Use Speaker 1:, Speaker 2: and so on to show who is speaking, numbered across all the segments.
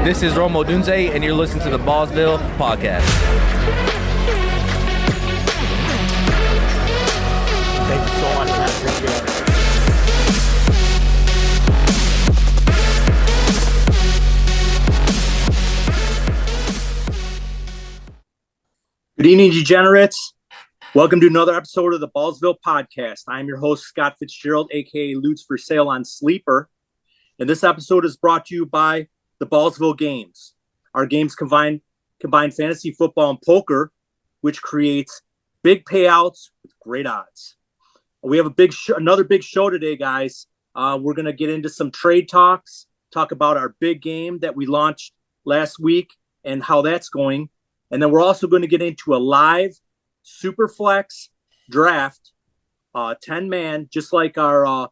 Speaker 1: This is Romo Dunze, and you're listening to the Ballsville podcast.
Speaker 2: Thank you so much, man. Appreciate it. Good evening, degenerates. Welcome to another episode of the Ballsville podcast. I'm your host, Scott Fitzgerald, aka Lutes for Sale on Sleeper. And this episode is brought to you by the Ballsville Games. Our games combine fantasy football and poker, which creates big payouts with great odds. We have another big show today, guys. We're going to get into some trade talks, talk about our big game that we launched last week and how that's going. And then we're also going to get into a live Superflex draft, 10-man, just like our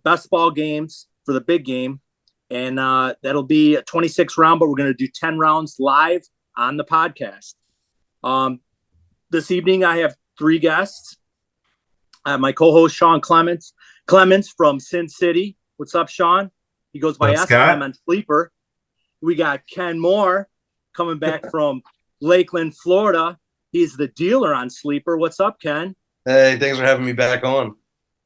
Speaker 2: best ball games for the big game. And that'll be a 26 round, but we're going to do 10 rounds live on the podcast. This evening, I have three guests. I have my co-host, Sean Clements from Sin City. What's up, Sean? He goes by SM on Sleeper. We got Ken Moore coming back from Lakeland, Florida. He's the dealer on Sleeper. What's up, Ken?
Speaker 3: Hey, thanks for having me back on.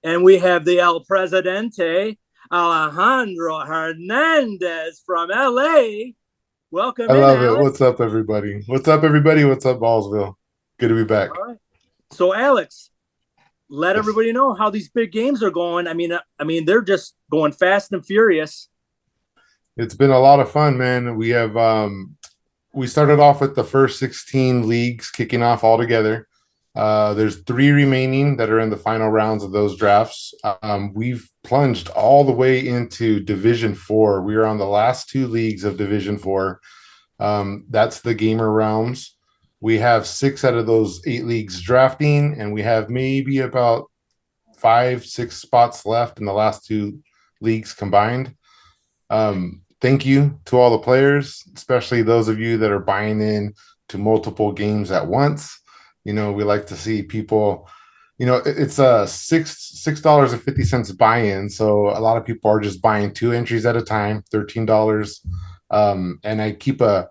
Speaker 2: And we have the El Presidente, Alejandro Hernandez from LA. Welcome.
Speaker 4: I love it.
Speaker 2: Alex.
Speaker 4: What's up, everybody? What's up, Ballsville? Good to be back.
Speaker 2: All right. So, Alex, let everybody know how these big games are going. I mean, they're just going fast and furious.
Speaker 4: It's been a lot of fun, man. We have we started off with the first 16 leagues kicking off all together. There's 3 remaining that are in the final rounds of those drafts. We've plunged all the way into Division 4. We are on the last 2 leagues of Division 4. That's the Gamer Realms. We have 6 out of those 8 leagues drafting, and we have maybe about 5-6 spots left in the last 2 leagues combined. Thank you to all the players, especially those of you that are buying in to multiple games at once. You know, we like to see people, you know, it's a $6.50 buy-in. So a lot of people are just buying 2 entries at a time, $13. And I keep a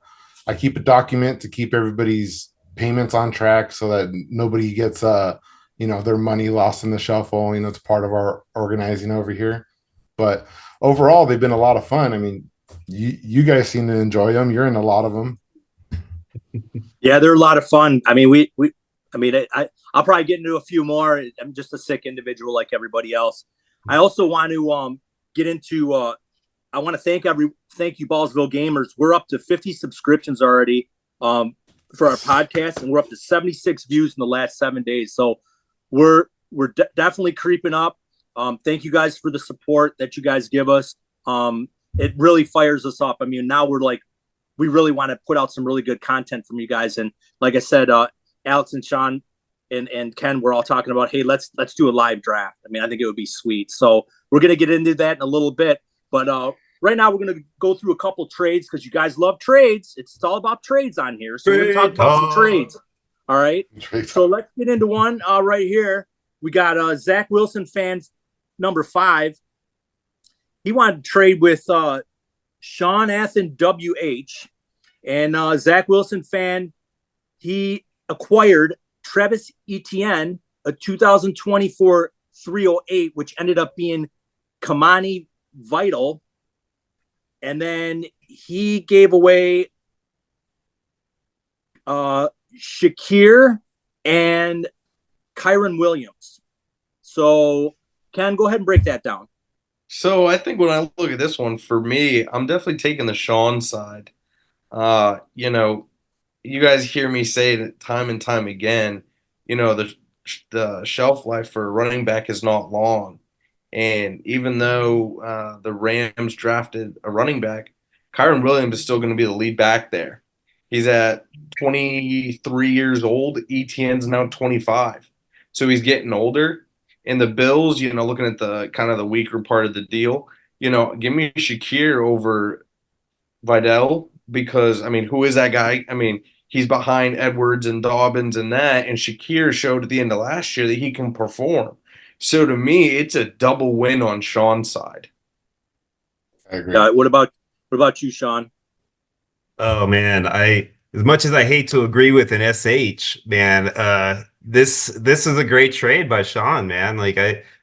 Speaker 4: document to keep everybody's payments on track so that nobody gets, their money lost in the shuffle. You know, it's part of our organizing over here. But overall, they've been a lot of fun. I mean, you guys seem to enjoy them. You're in a lot of them.
Speaker 2: Yeah, they're a lot of fun. I mean, I'll probably get into a few more. I'm just a sick individual like everybody else. I also want to get into. I want to thank you, Ballsville Gamers. We're up to 50 subscriptions already for our podcast, and we're up to 76 views in the last 7 days. So we're definitely creeping up. Thank you guys for the support that you guys give us. It really fires us up. I mean, now we really want to put out some really good content from you guys. And like I said, Alex and Sean and Ken, we're all talking about, hey, let's do a live draft. I mean, I think it would be sweet. So we're going to get into that in a little bit. But right now we're going to go through a couple trades because you guys love trades. It's all about trades on here. So we're going to talk about some trades. All right. So let's get into one right here. We got Zach Wilson fan number 5. He wanted to trade with Sean Athen WH. And Zach Wilson fan, he acquired Travis Etienne, a 2024 308, which ended up being Kamani Vital. And then he gave away Shakir and Kyron Williams. So, Ken, go ahead and break that down.
Speaker 3: So I think when I look at this one, for me, I'm definitely taking the Sean side. You guys hear me say it time and time again, the shelf life for a running back is not long. And even though the Rams drafted a running back, Kyron Williams is still going to be the lead back there. He's at 23 years old. Etienne's now 25. So he's getting older. And the Bills, looking at the kind of the weaker part of the deal, give me Shakir over Vidal because, who is that guy? He's behind Edwards and Dobbins and that, and Shakir showed at the end of last year that he can perform. So to me, it's a double win on Sean's side.
Speaker 4: I agree.
Speaker 2: What about you, Sean?
Speaker 5: Oh man, I as much as I hate to agree with an SH, man, this is a great trade by Sean, man. Like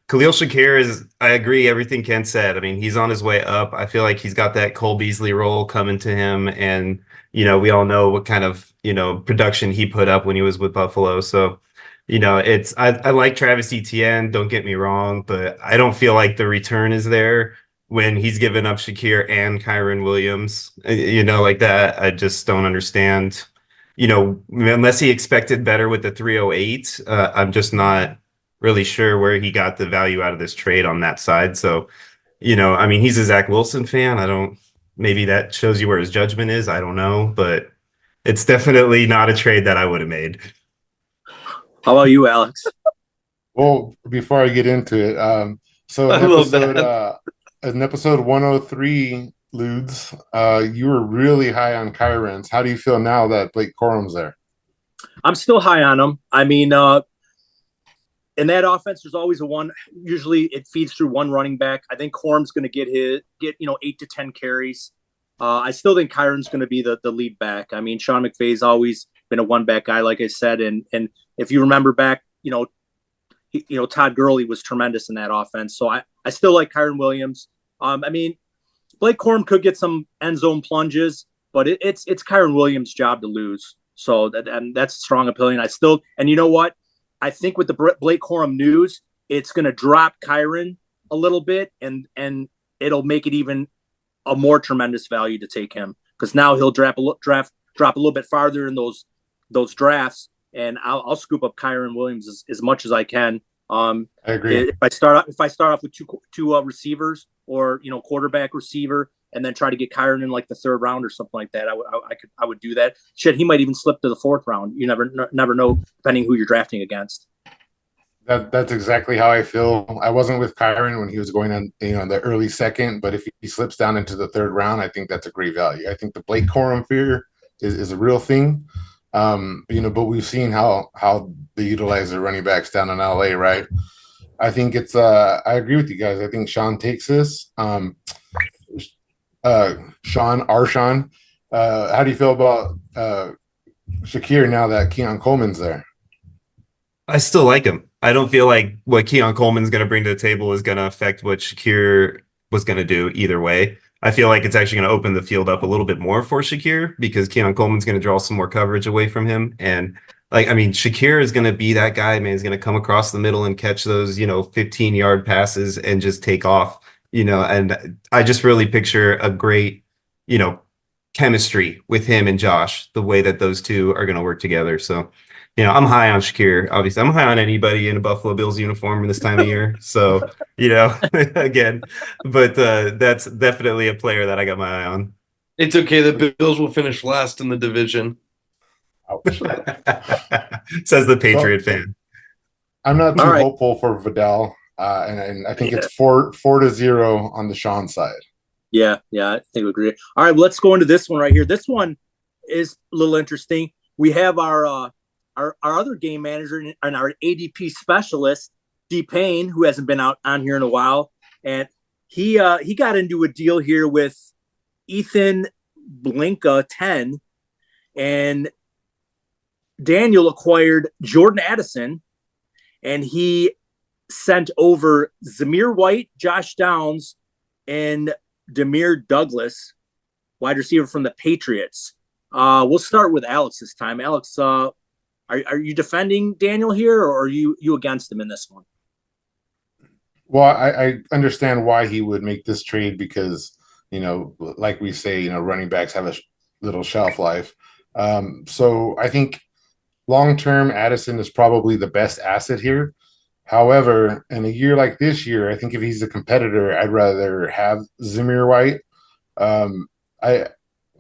Speaker 5: Khalil Shakir is I agree everything Ken said. I mean, he's on his way up. I feel like he's got that Cole Beasley role coming to him, and we all know what kind of, production he put up when he was with Buffalo. So, I like Travis Etienne, don't get me wrong, but I don't feel like the return is there when he's given up Shakir and Kyron Williams, like that. I just don't understand, unless he expected better with the 308. I'm just not really sure where he got the value out of this trade on that side. So, I mean, he's a Zach Wilson fan. Maybe that shows you where his judgment is. I don't know, but it's definitely not a trade that I would have made.
Speaker 2: How about you, Alex?
Speaker 4: Well, before I get into it, so
Speaker 3: I love that.
Speaker 4: in episode 103, Ludes, you were really high on Kyron's. How do you feel now that Blake Corum's there?
Speaker 2: I'm still high on him. I mean, in that offense, there's always usually it feeds through one running back. I think Corum's going to get 8 to 10 carries. I still think Kyron's going to be the lead back. I mean, Sean McVay's always been a one back guy, like I said. And if you remember back, Todd Gurley was tremendous in that offense. So I still like Kyron Williams. I mean, Blake Corum could get some end zone plunges, but it's Kyron Williams' job to lose. So that's a strong opinion. And you know what? I think with the Blake Corum news, it's going to drop Kyron a little bit, and it'll make it even a more tremendous value to take him, because now he'll drop a little bit farther in those drafts, and I'll scoop up Kyron Williams as much as I can.
Speaker 4: I agree.
Speaker 2: If I start off with two receivers, or quarterback receiver, and then try to get Kyron in like the third round or something like that, I would do that. Shit, he might even slip to the fourth round. You never know, depending who you're drafting against.
Speaker 4: That's exactly how I feel. I wasn't with Kyron when he was going on, in the early second, but if he slips down into the third round, I think that's a great value. I think the Blake Corum fear is a real thing. But we've seen how they utilize their running backs down in LA, right? I think it's I agree with you guys. I think Sean takes this. Sean, how do you feel about Shakir now that Keon Coleman's there?
Speaker 5: I still like him. I don't feel like what Keon Coleman's going to bring to the table is going to affect what Shakir was going to do either way. I feel like it's actually going to open the field up a little bit more for Shakir, because Keon Coleman's going to draw some more coverage away from him. And Shakir is going to be that guy, man. He's going to come across the middle and catch those, 15-yard passes and just take off, and I just really picture a great, chemistry with him and Josh, the way that those two are going to work together. So, I'm high on Shakir. Obviously, I'm high on anybody in a Buffalo Bills uniform in this time of year. So, again, but that's definitely a player that I got my eye on.
Speaker 3: It's okay. The Bills will finish last in the division.
Speaker 5: Says the Patriot fan.
Speaker 4: I'm not too hopeful for Vidal, and I think it's 4-0 on the Sean side.
Speaker 2: Yeah, I think we agree. All right, let's go into this one right here. This one is a little interesting. We have our other game manager and our ADP specialist, D Payne, who hasn't been out on here in a while, and he got into a deal here with Ethan Blinka 10, and Daniel acquired Jordan Addison, and he sent over Zamir White, Josh Downs, and Demir Douglas, wide receiver from the Patriots. We'll start with Alex this time. Alex, are you defending Daniel here, or are you against him in this one?
Speaker 4: Well, I understand why he would make this trade, because, like we say, running backs have a little shelf life. So I think long-term, Addison is probably the best asset here. However, in a year like this year, I think if he's a competitor, I'd rather have Zamir White.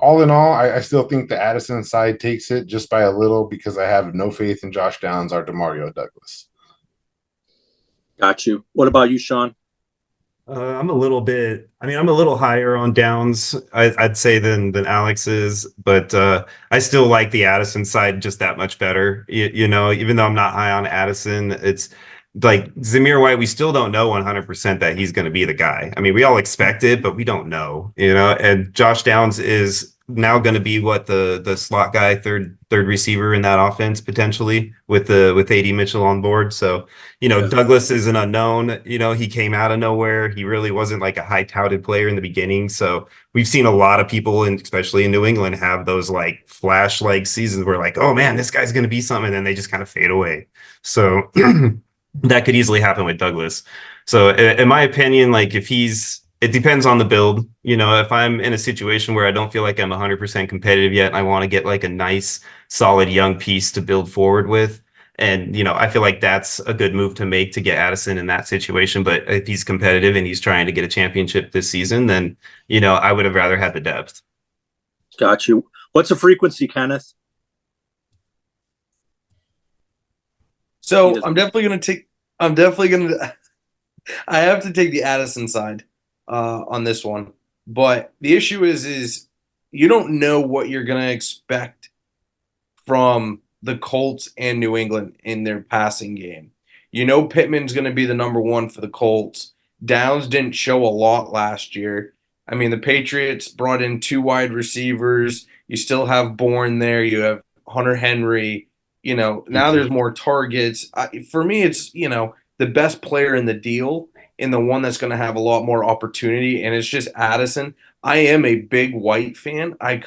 Speaker 4: All in all, I still think the Addison side takes it just by a little, because I have no faith in Josh Downs or Demario Douglas.
Speaker 2: Got you. What about you, Sean?
Speaker 5: I'm a little higher on Downs, I'd say, than Alex is, but I still like the Addison side just that much better. Even though I'm not high on Addison, it's like Zamir White, we still don't know 100% that he's going to be the guy. I mean, we all expect it, but we don't know, and Josh Downs is now going to be what the slot guy, third receiver in that offense potentially with AD Mitchell on board. So, Douglas is an unknown. He came out of nowhere. He really wasn't like a high touted player in the beginning. So we've seen a lot of people, and especially in New England, have those like flash like seasons where like, oh man, this guy's going to be something, and then they just kind of fade away. So that could easily happen with Douglas. So in my opinion, like it depends on the build. If I'm in a situation where I don't feel like I'm 100% competitive yet, and I want to get like a nice, solid young piece to build forward with. And, I feel like that's a good move to make to get Addison in that situation. But if he's competitive and he's trying to get a championship this season, then, I would have rather had the depth.
Speaker 2: Got you. What's the frequency, Kenneth?
Speaker 3: So I have to take the Addison side on this one. But the issue is you don't know what you're going to expect from the Colts and New England in their passing game. Pittman's going to be the number one for the Colts. Downs didn't show a lot last year. I mean, the Patriots brought in 2 wide receivers. You still have Bourne there. You have Hunter Henry. Now there's more targets. For me, it's, the best player in the deal and the one that's going to have a lot more opportunity, and it's just Addison. I am a big White fan. I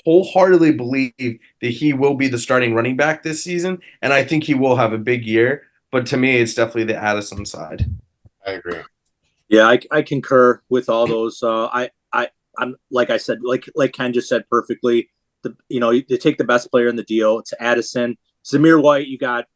Speaker 3: wholeheartedly believe that he will be the starting running back this season, and I think he will have a big year. But to me, it's definitely the Addison side.
Speaker 4: I agree.
Speaker 2: Yeah, I concur with all those. I'm like I said, like Ken just said perfectly. You take the best player in the deal. It's Addison. Zamir White, you got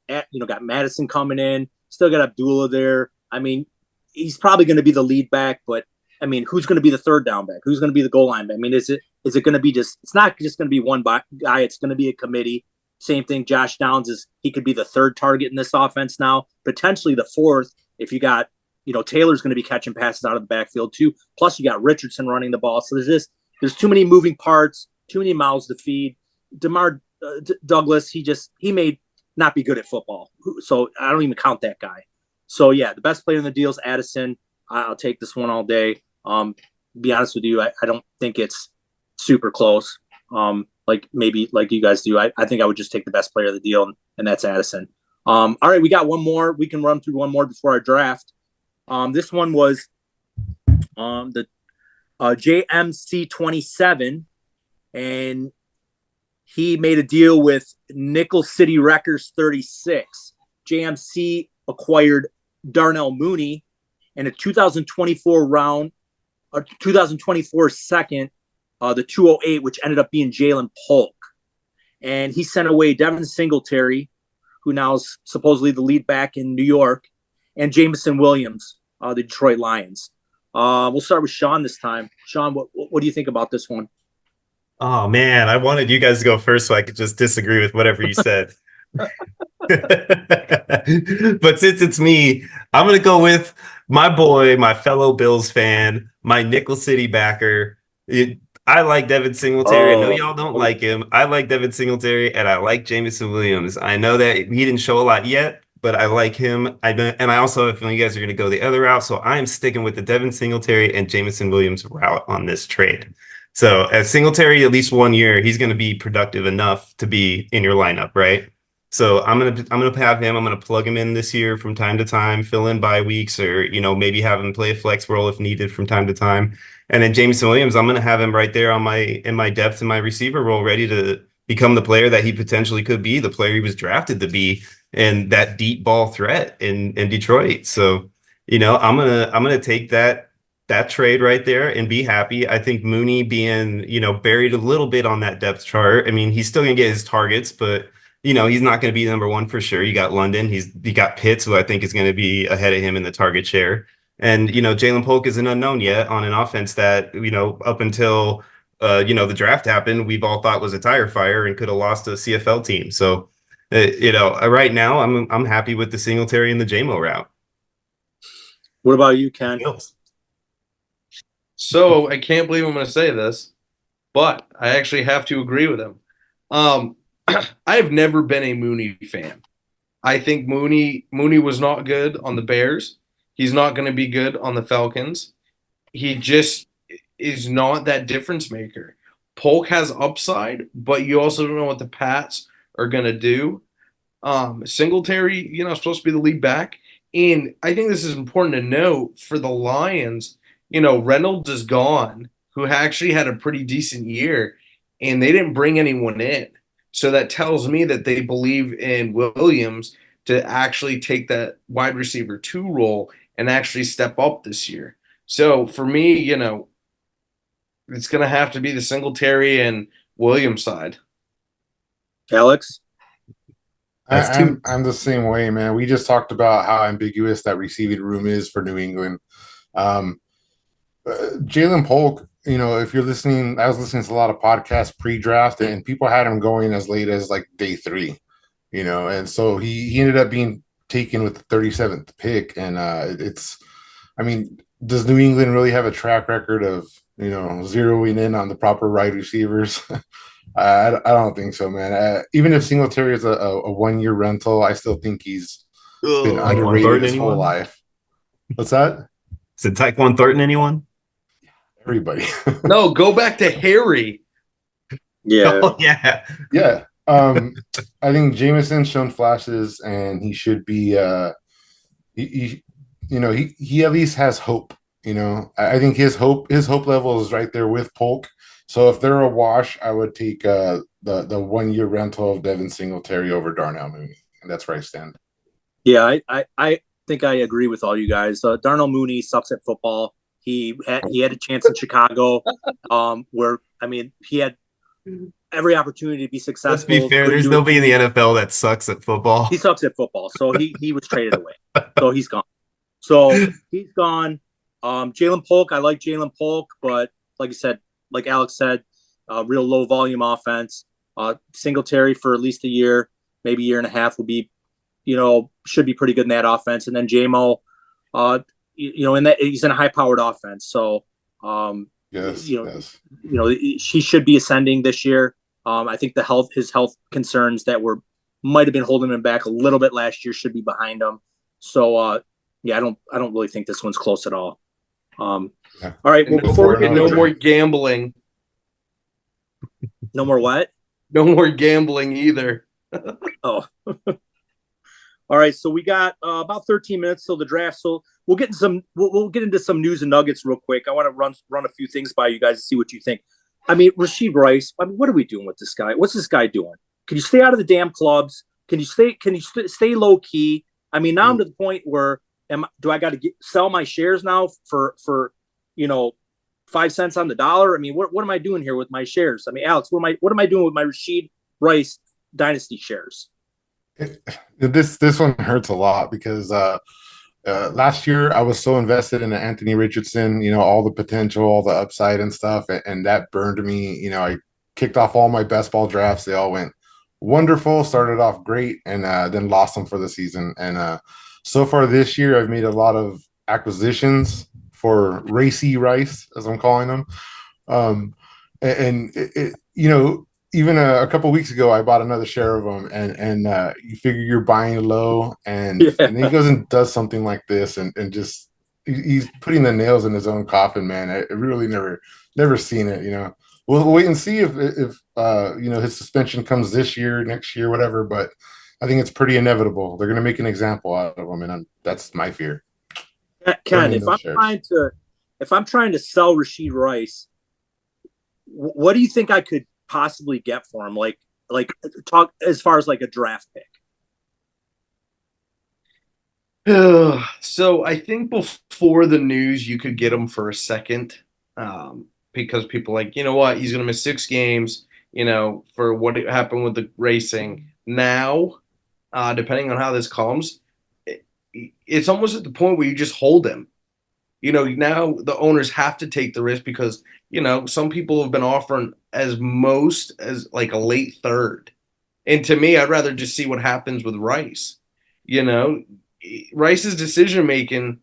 Speaker 2: Madison coming in. Still got Abdullah there. I mean, he's probably going to be the lead back, but I mean, who's going to be the third down back? Who's going to be the goal line back? I mean, is it going to be it's not just going to be one guy. It's going to be a committee. Same thing. Josh Downs he could be the third target in this offense now, potentially the fourth. If you got, Taylor's going to be catching passes out of the backfield too. Plus you got Richardson running the ball. So there's too many moving parts, too many mouths to feed. Douglas, he may not be good at football. So I don't even count that guy. So yeah, the best player in the deal is Addison. I'll take this one all day. Be honest with you, I don't think it's super close. Like maybe like you guys do. I think I would just take the best player of the deal, and that's Addison. All right, we got one more. We can run through one more before our draft. This one was the JMC 27, and he made a deal with Nickel City Wreckers 36. JMC acquired Darnell Mooney and a 2024 second, the 208, which ended up being Jalen Polk. And he sent away Devin Singletary, who now is supposedly the lead back in New York, and Jameson Williams, the Detroit Lions. We'll start with Sean this time. Sean, what do you think about this one?
Speaker 5: Oh man, I wanted you guys to go first so I could just disagree with whatever you said. But since it's me, I'm going to go with my boy, my fellow Bills fan, my Nickel City backer. I like Devin Singletary. I know y'all don't like him. I like Devin Singletary, and I like Jameson Williams. I know that he didn't show a lot yet, but I like him. And I also have a feeling you guys are going to go the other route, so I am sticking with the Devin Singletary and Jameson Williams route on this trade. So as Singletary, at least 1 year, he's going to be productive enough to be in your lineup, right? So I'm gonna have him. I'm gonna plug him in this year from time to time, fill in bye weeks, or maybe have him play a flex role if needed from time to time. And then Jameson Williams, I'm gonna have him right there in my depth and my receiver role, ready to become the player that he potentially could be, the player he was drafted to be, and that deep ball threat in Detroit. So I'm gonna take that trade right there and be happy. I think Mooney being buried a little bit on that depth chart. I mean, he's still gonna get his targets, but he's not going to be number one for sure. You got London. You got Pitts, who I think is going to be ahead of him in the target share. And, Jalen Polk is an unknown yet on an offense that, up until, the draft happened, we've all thought was a tire fire and could have lost to a CFL team. So, right now I'm happy with the Singletary and the JMO route.
Speaker 2: What about you, Ken?
Speaker 3: So I can't believe I'm going to say this, but I actually have to agree with him. I have never been a Mooney fan. I think Mooney was not good on the Bears. He's not going to be good on the Falcons. He just is not that difference maker. Polk has upside, but you also don't know what the Pats are going to do. Singletary, supposed to be the lead back. And I think this is important to note for the Lions. Reynolds is gone, who actually had a pretty decent year, and they didn't bring anyone in. So that tells me that they believe in Williams to actually take that wide receiver 2 role and actually step up this year. So for me, it's going to have to be the Singletary and Williams side.
Speaker 2: Alex?
Speaker 4: I'm the same way, man. We just talked about how ambiguous that receiving room is for New England. Jalen Polk, if you're listening, I was listening to a lot of podcasts pre-draft, and people had him going as late as like day 3, and so he ended up being taken with the 37th pick. And does New England really have a track record of zeroing in on the proper wide receivers? I don't think so, man. Even if Singletary is a 1-year rental, I still think he's been underrated his whole life. What's that?
Speaker 5: Is it Tyquan Thornton, anyone?
Speaker 4: Everybody.
Speaker 3: No, go back to Harry.
Speaker 2: Yeah.
Speaker 5: Oh, yeah.
Speaker 4: Yeah. I think Jameson's shown flashes, and he should be he at least has hope. I think his hope level is right there with Polk. So if they're a wash, I would take the 1-year rental of Devin Singletary over Darnell Mooney, and that's where I stand.
Speaker 2: Yeah, I think I agree with all you guys. Darnell Mooney sucks at football. He had a chance in Chicago, where he had every opportunity to be successful.
Speaker 5: Let's be fair. There's nobody in the NFL that sucks at football.
Speaker 2: He sucks at football, so he was traded away. So he's gone. Jalen Polk, I like Jalen Polk, but like I said, like Alex said, real low volume offense. Singletary for at least a year, maybe a year and a half would be, should be pretty good in that offense. And then JMO, he's in a high powered offense. So,
Speaker 4: yes.
Speaker 2: He should be ascending this year. I think his health concerns that might have been holding him back a little bit last year should be behind him. So, I don't really think this one's close at all. All right. Well,
Speaker 3: no more gambling.
Speaker 2: No more what?
Speaker 3: No more gambling either.
Speaker 2: Oh. All right. So we got about 13 minutes till the draft. So we'll get into some news and nuggets real quick. I want to run a few things by you guys to see what you think. Rashid Rice. What are we doing with this guy? What's this guy doing? Can you stay out of the damn clubs? Can you stay low key? Now I'm to the point where do I got to sell my shares now for 5 cents on the dollar? What am I doing here with my shares? Alex, what am I doing with my Rashid Rice dynasty shares?
Speaker 4: This one hurts a lot because last year I was so invested in Anthony Richardson, all the potential, all the upside and stuff, and that burned me. I kicked off all my best ball drafts. They all went wonderful, started off great, and then lost them for the season. And so far this year, I've made a lot of acquisitions for Racy Rice, as I'm calling them. Even a couple of weeks ago, I bought another share of them, and you figure you're buying low, and then he goes and does something like this, and just he's putting the nails in his own coffin, man. I really never seen it. We'll wait and see if his suspension comes this year, next year, whatever. But I think it's pretty inevitable. They're going to make an example out of him, and that's my fear.
Speaker 2: Ken, if I'm trying to sell Rashid Rice, what do you think I could possibly get for him? Like talk as far as like a draft pick.
Speaker 3: So I think before the news, you could get him for a second, because people are like, you know what, he's going to miss 6 games, for what happened with the racing. Now, depending on how this comes, it's almost at the point where you just hold him. Now the owners have to take the risk because, some people have been offering as most as like a late third. And to me, I'd rather just see what happens with Rice. Rice's decision-making,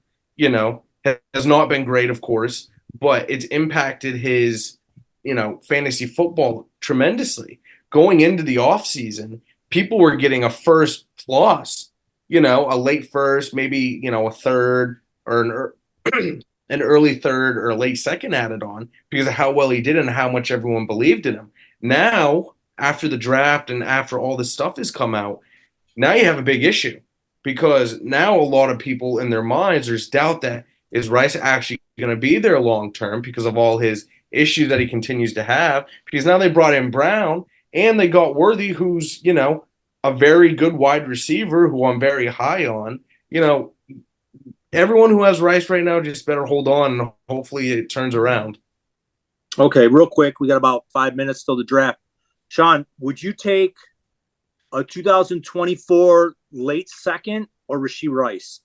Speaker 3: has not been great, of course, but it's impacted his, fantasy football tremendously. Going into the offseason, people were getting a first plus, a late first, maybe, a third or an early third or a late second added on because of how well he did and how much everyone believed in him. Now, after the draft and after all this stuff has come out, now you have a big issue because now a lot of people in their minds, there's doubt that is Rice actually going to be there long term because of all his issues that he continues to have. Because now they brought in Brown and they got Worthy, who's, you know, a very good wide receiver who I'm very high on. You know, everyone who has Rice right now just better hold on and hopefully it turns around.
Speaker 2: Okay, real quick, we got about 5 minutes till the draft. Sean, would you take a 2024 late second or Rashee Rice?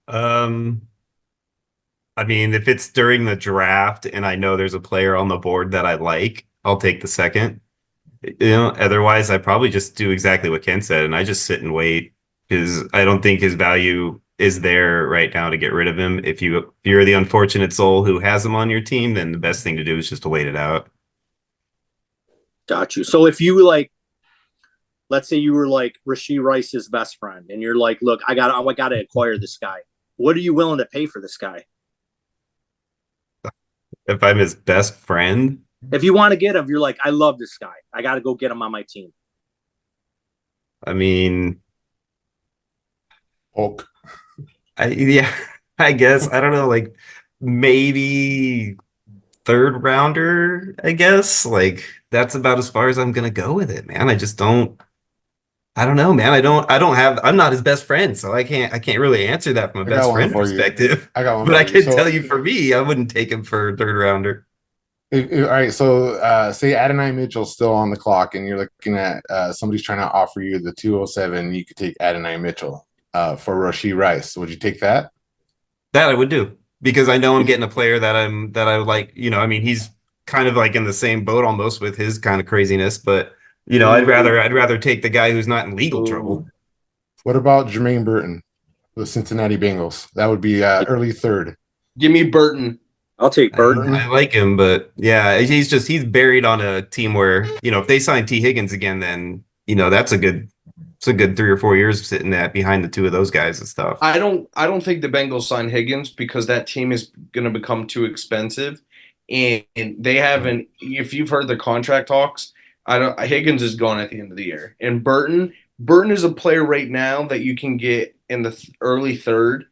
Speaker 5: I mean, if it's during the draft and I know there's a player on the board that I like, I'll take the second. You know, otherwise I probably just do exactly what Ken said and I just sit and wait because I don't think his value is there right now to get rid of him. If you're the unfortunate soul who has him on your team, then the best thing to do is just to wait it out.
Speaker 2: Got you. So if you like, let's say you were like Rashee Rice's best friend and you're like, look, I gotta acquire this guy. What are you willing to pay for this guy?
Speaker 5: If I'm his best friend,
Speaker 2: if you want to get him, you're like, I love this guy. I got to go get him on my team.
Speaker 5: I mean,
Speaker 4: Hulk.
Speaker 5: yeah, I guess. I don't know, like maybe third rounder, I guess. Like that's about as far as I'm gonna go with it, man. I don't know, man. I'm not his best friend, so I can't really answer that from a best friend perspective.
Speaker 4: I got one.
Speaker 5: But I can tell you for me, I wouldn't take him for a third rounder.
Speaker 4: All right, so say Adonai Mitchell's still on the clock and you're looking at somebody's trying to offer you the 207, you could take Adonai Mitchell for Rashee Rice. Would you take that?
Speaker 5: That I would do because I know I'm getting a player that I like, you know, I mean, he's kind of like in the same boat almost with his kind of craziness, but you know, I'd rather take the guy who's not in legal trouble.
Speaker 4: What about Jermaine Burton, the Cincinnati Bengals? That would be early third.
Speaker 3: Give me Burton.
Speaker 2: I'll take Burton.
Speaker 5: I like him, but yeah, he's buried on a team where, you know, if they sign T. Higgins again, then you know it's a good 3 or 4 years sitting behind the two of those guys and stuff.
Speaker 3: I don't think the Bengals sign Higgins because that team is going to become too expensive, and they haven't. If you've heard the contract talks. Higgins is gone at the end of the year. And Burton is a player right now that you can get in the early third,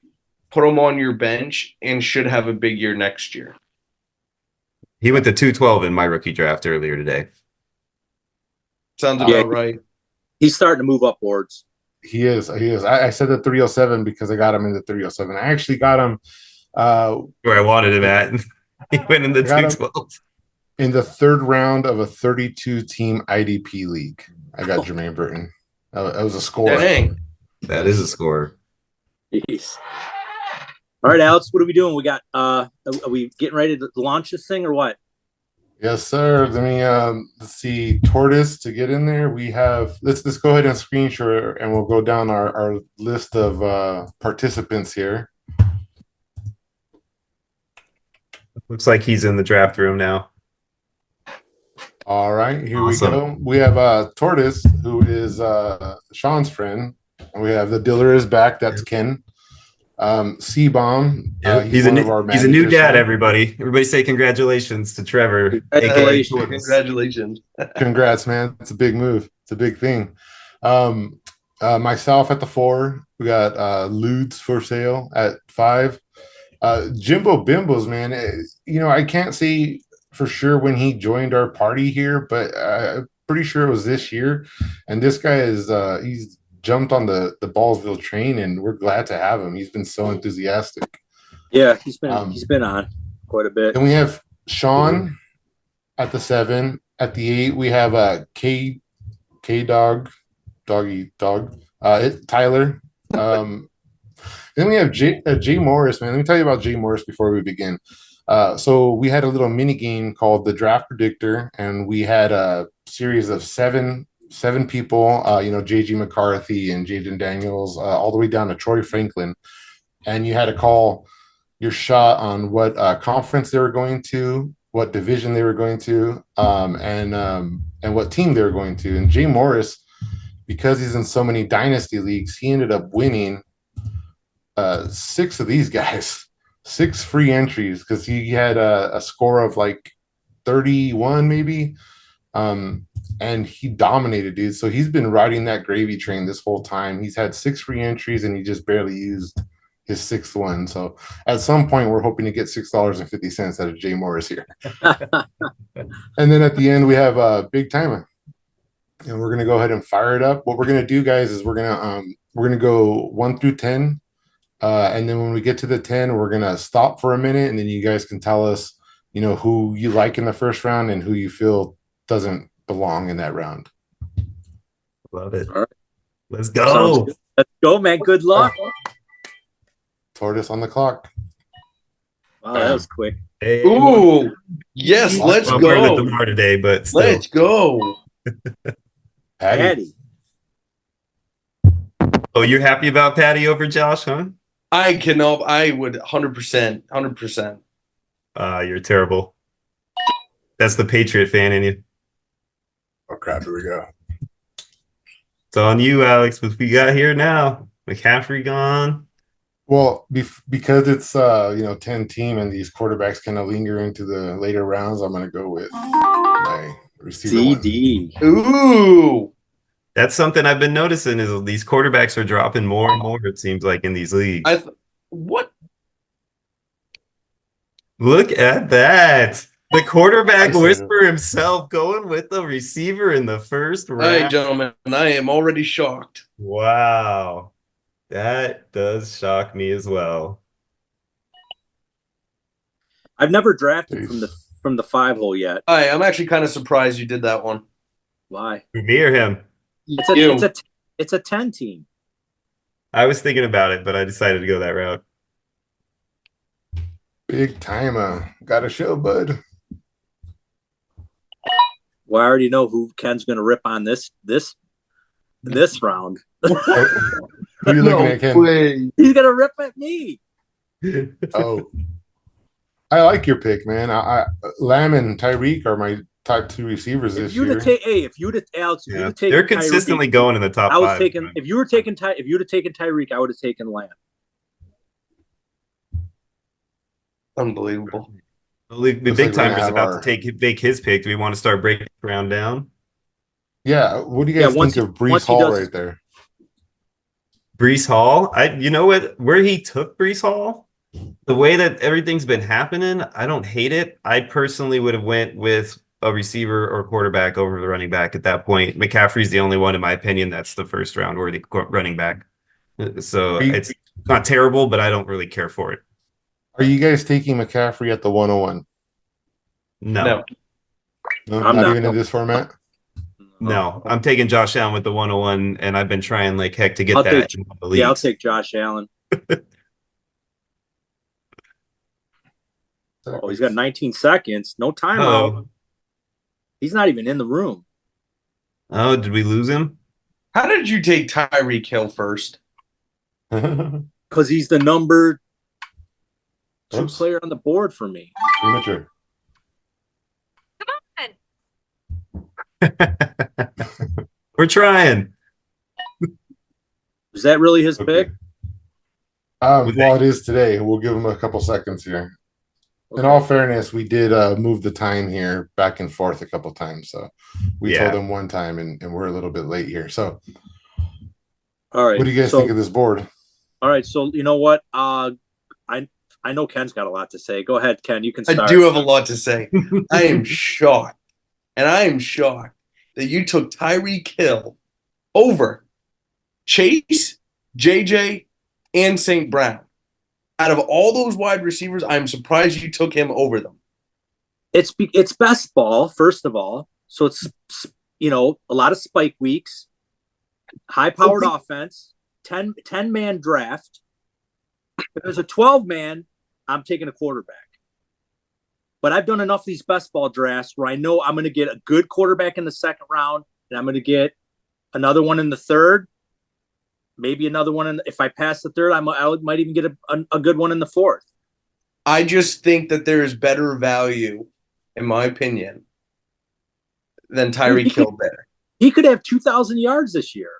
Speaker 3: put him on your bench, and should have a big year next year.
Speaker 5: He went to 212 in my rookie draft earlier today.
Speaker 3: Sounds about right.
Speaker 2: He's starting to move upwards.
Speaker 4: He is. I said the 307 because I got him in the 307. I actually got him
Speaker 5: where I wanted him at. He went in the 212.
Speaker 4: In the third round of a 32-team IDP league, I got Jermaine Burton. That was a score.
Speaker 3: Dang.
Speaker 5: That is a score.
Speaker 2: Jeez. All right, Alex, what are we doing? We got are we getting ready to launch this thing or what?
Speaker 4: Yes, sir. Let me let's see. Tortoise to get in there. We have let's go ahead and screen share and we'll go down our list of participants here.
Speaker 5: Looks like he's in the draft room now.
Speaker 4: All right, here
Speaker 5: awesome.
Speaker 4: We go. We have Tortoise, who is Sean's friend. We have the Diller is back. That's Ken. C-Bomb.
Speaker 5: He's a new dad. Everybody say congratulations to Trevor.
Speaker 3: Congratulations.
Speaker 4: Congrats, man. It's a big move. It's a big thing. Myself at the 4. We got Ludes for sale at 5. Jimbo Bimbos, man. You know, I can't say for sure when he joined our party here, but I'm pretty sure it was this year. And this guy is he's jumped on the Ballsville train, and we're glad to have him. He's been so enthusiastic.
Speaker 2: Yeah, he's been on quite a bit.
Speaker 4: And we have Sean at the 7. At the 8, we have K Dog, Tyler. Then we have Jay Morris, man. Let me tell you about Jay Morris before we begin. So we had a little mini game called the Draft Predictor, and we had a series of seven people, JG McCarthy and Jaden Daniels, all the way down to Troy Franklin. And you had to call your shot on what conference they were going to, what division they were going to, and what team they were going to. And Jay Morris, because he's in so many dynasty leagues, he ended up winning 6 of these guys. 6 free entries because he had a score of like 31 maybe. And he dominated, dude. So he's been riding that gravy train this whole time. He's had 6 free entries and he just barely used his 6th one. So at some point, we're hoping to get $6.50 out of Jay Morris here. And then at the end, we have a big timer, and we're gonna go ahead and fire it up. What we're gonna do, guys, is we're gonna go 1 through 10, and then when we get to the 10, we're gonna stop for a minute, and then you guys can tell us, who you like in the first round and who you feel doesn't belong in that round.
Speaker 5: Love it.
Speaker 2: All right.
Speaker 5: Let's go.
Speaker 2: Let's go, man. Good luck.
Speaker 4: Tortoise on the clock.
Speaker 2: Wow, that was quick.
Speaker 5: Hey,
Speaker 3: Ooh, yes, let's
Speaker 5: I'm better
Speaker 3: go.
Speaker 5: than Demar today, but still.
Speaker 3: Let's go.
Speaker 4: Patty.
Speaker 5: Oh, you're happy about Patty over Josh, huh?
Speaker 3: I would 100%.
Speaker 5: You're terrible. That's the Patriot fan in you.
Speaker 4: Oh crap! Here we go.
Speaker 5: It's on you, Alex. What we got here now? McCaffrey gone.
Speaker 4: Well, because it's 10 team and these quarterbacks kind of linger into the later rounds, I'm going to go with my receiver.
Speaker 2: CD.
Speaker 3: Ooh.
Speaker 5: That's something I've been noticing is these quarterbacks are dropping more and more, it seems like, in these leagues.
Speaker 3: What?
Speaker 5: Look at that. The quarterback
Speaker 4: I said
Speaker 5: whisperer himself going with the receiver in the first
Speaker 3: All right,
Speaker 5: round.
Speaker 3: gentlemen, I am already shocked.
Speaker 5: Wow. That does shock me as well.
Speaker 2: I've never drafted from the 5 hole yet.
Speaker 3: I'm actually kind of surprised you did that one.
Speaker 2: Why?
Speaker 5: Me or him?
Speaker 2: It's a 10 team.
Speaker 5: I was thinking about it, but I decided to go that route.
Speaker 4: Big timer. Got a show, bud.
Speaker 2: Well, I already know who Ken's going to rip on this round.
Speaker 4: Who are you looking at, Ken?
Speaker 3: Way.
Speaker 2: He's going to rip at me.
Speaker 4: Oh, I like your pick, man. Lamb and Tyreek are my top 2 receivers this year.
Speaker 5: They're consistently going in the top 5.
Speaker 2: If you would have taken Tyreek, I would have taken Lamb.
Speaker 3: Unbelievable.
Speaker 5: The big
Speaker 4: like
Speaker 5: timer's about to take his pick. Do we want to start breaking the round down?
Speaker 4: Yeah. What do you guys think of Brees Hall right there?
Speaker 5: Brees Hall? You know what? Where he took Brees Hall, the way that everything's been happening, I don't hate it. I personally would have went with a receiver or quarterback over the running back at that point. McCaffrey's the only one, in my opinion, that's the first round worthy running back. So it's not terrible, but I don't really care for it.
Speaker 4: Are you guys taking McCaffrey at the 101?
Speaker 5: No.
Speaker 4: Not even in this format?
Speaker 5: No, I'm taking Josh Allen with the 101, and I've been trying like heck to get that.
Speaker 2: I'll take Josh Allen. Oh, he's got 19 seconds. No timeout.
Speaker 5: Oh.
Speaker 2: He's not even in the room.
Speaker 5: Oh, did we lose him?
Speaker 3: How did you take Tyreek Hill first?
Speaker 2: Because he's the number 2 player on the board for me.
Speaker 4: Premature.
Speaker 5: We're trying.
Speaker 2: Is that really his pick?
Speaker 4: Well, it is today. We'll give him a couple seconds here. Okay. In all fairness, we did move the time here back and forth a couple times. So we told him one time, and we're a little bit late here. So,
Speaker 2: all right.
Speaker 4: What do you guys think of this board?
Speaker 2: All right. So, you know what? I know Ken's got a lot to say. Go ahead, Ken. You can start.
Speaker 3: I do have a lot to say. I am shocked. And I am shocked that you took Tyreek Hill over Chase, JJ, and St. Brown. Out of all those wide receivers, I'm surprised you took him over them.
Speaker 2: It's best ball, first of all. So it's, a lot of spike weeks, high-powered offense, 10-man draft. If there's a 12-man, I'm taking a quarterback. But I've done enough of these best ball drafts where I know I'm going to get a good quarterback in the second round, and I'm going to get another one in the third, maybe another one. If I pass the third, I might even get a good one in the fourth.
Speaker 3: I just think that there is better value, in my opinion, than Tyreek Hill there.
Speaker 2: He could have 2,000 yards this year.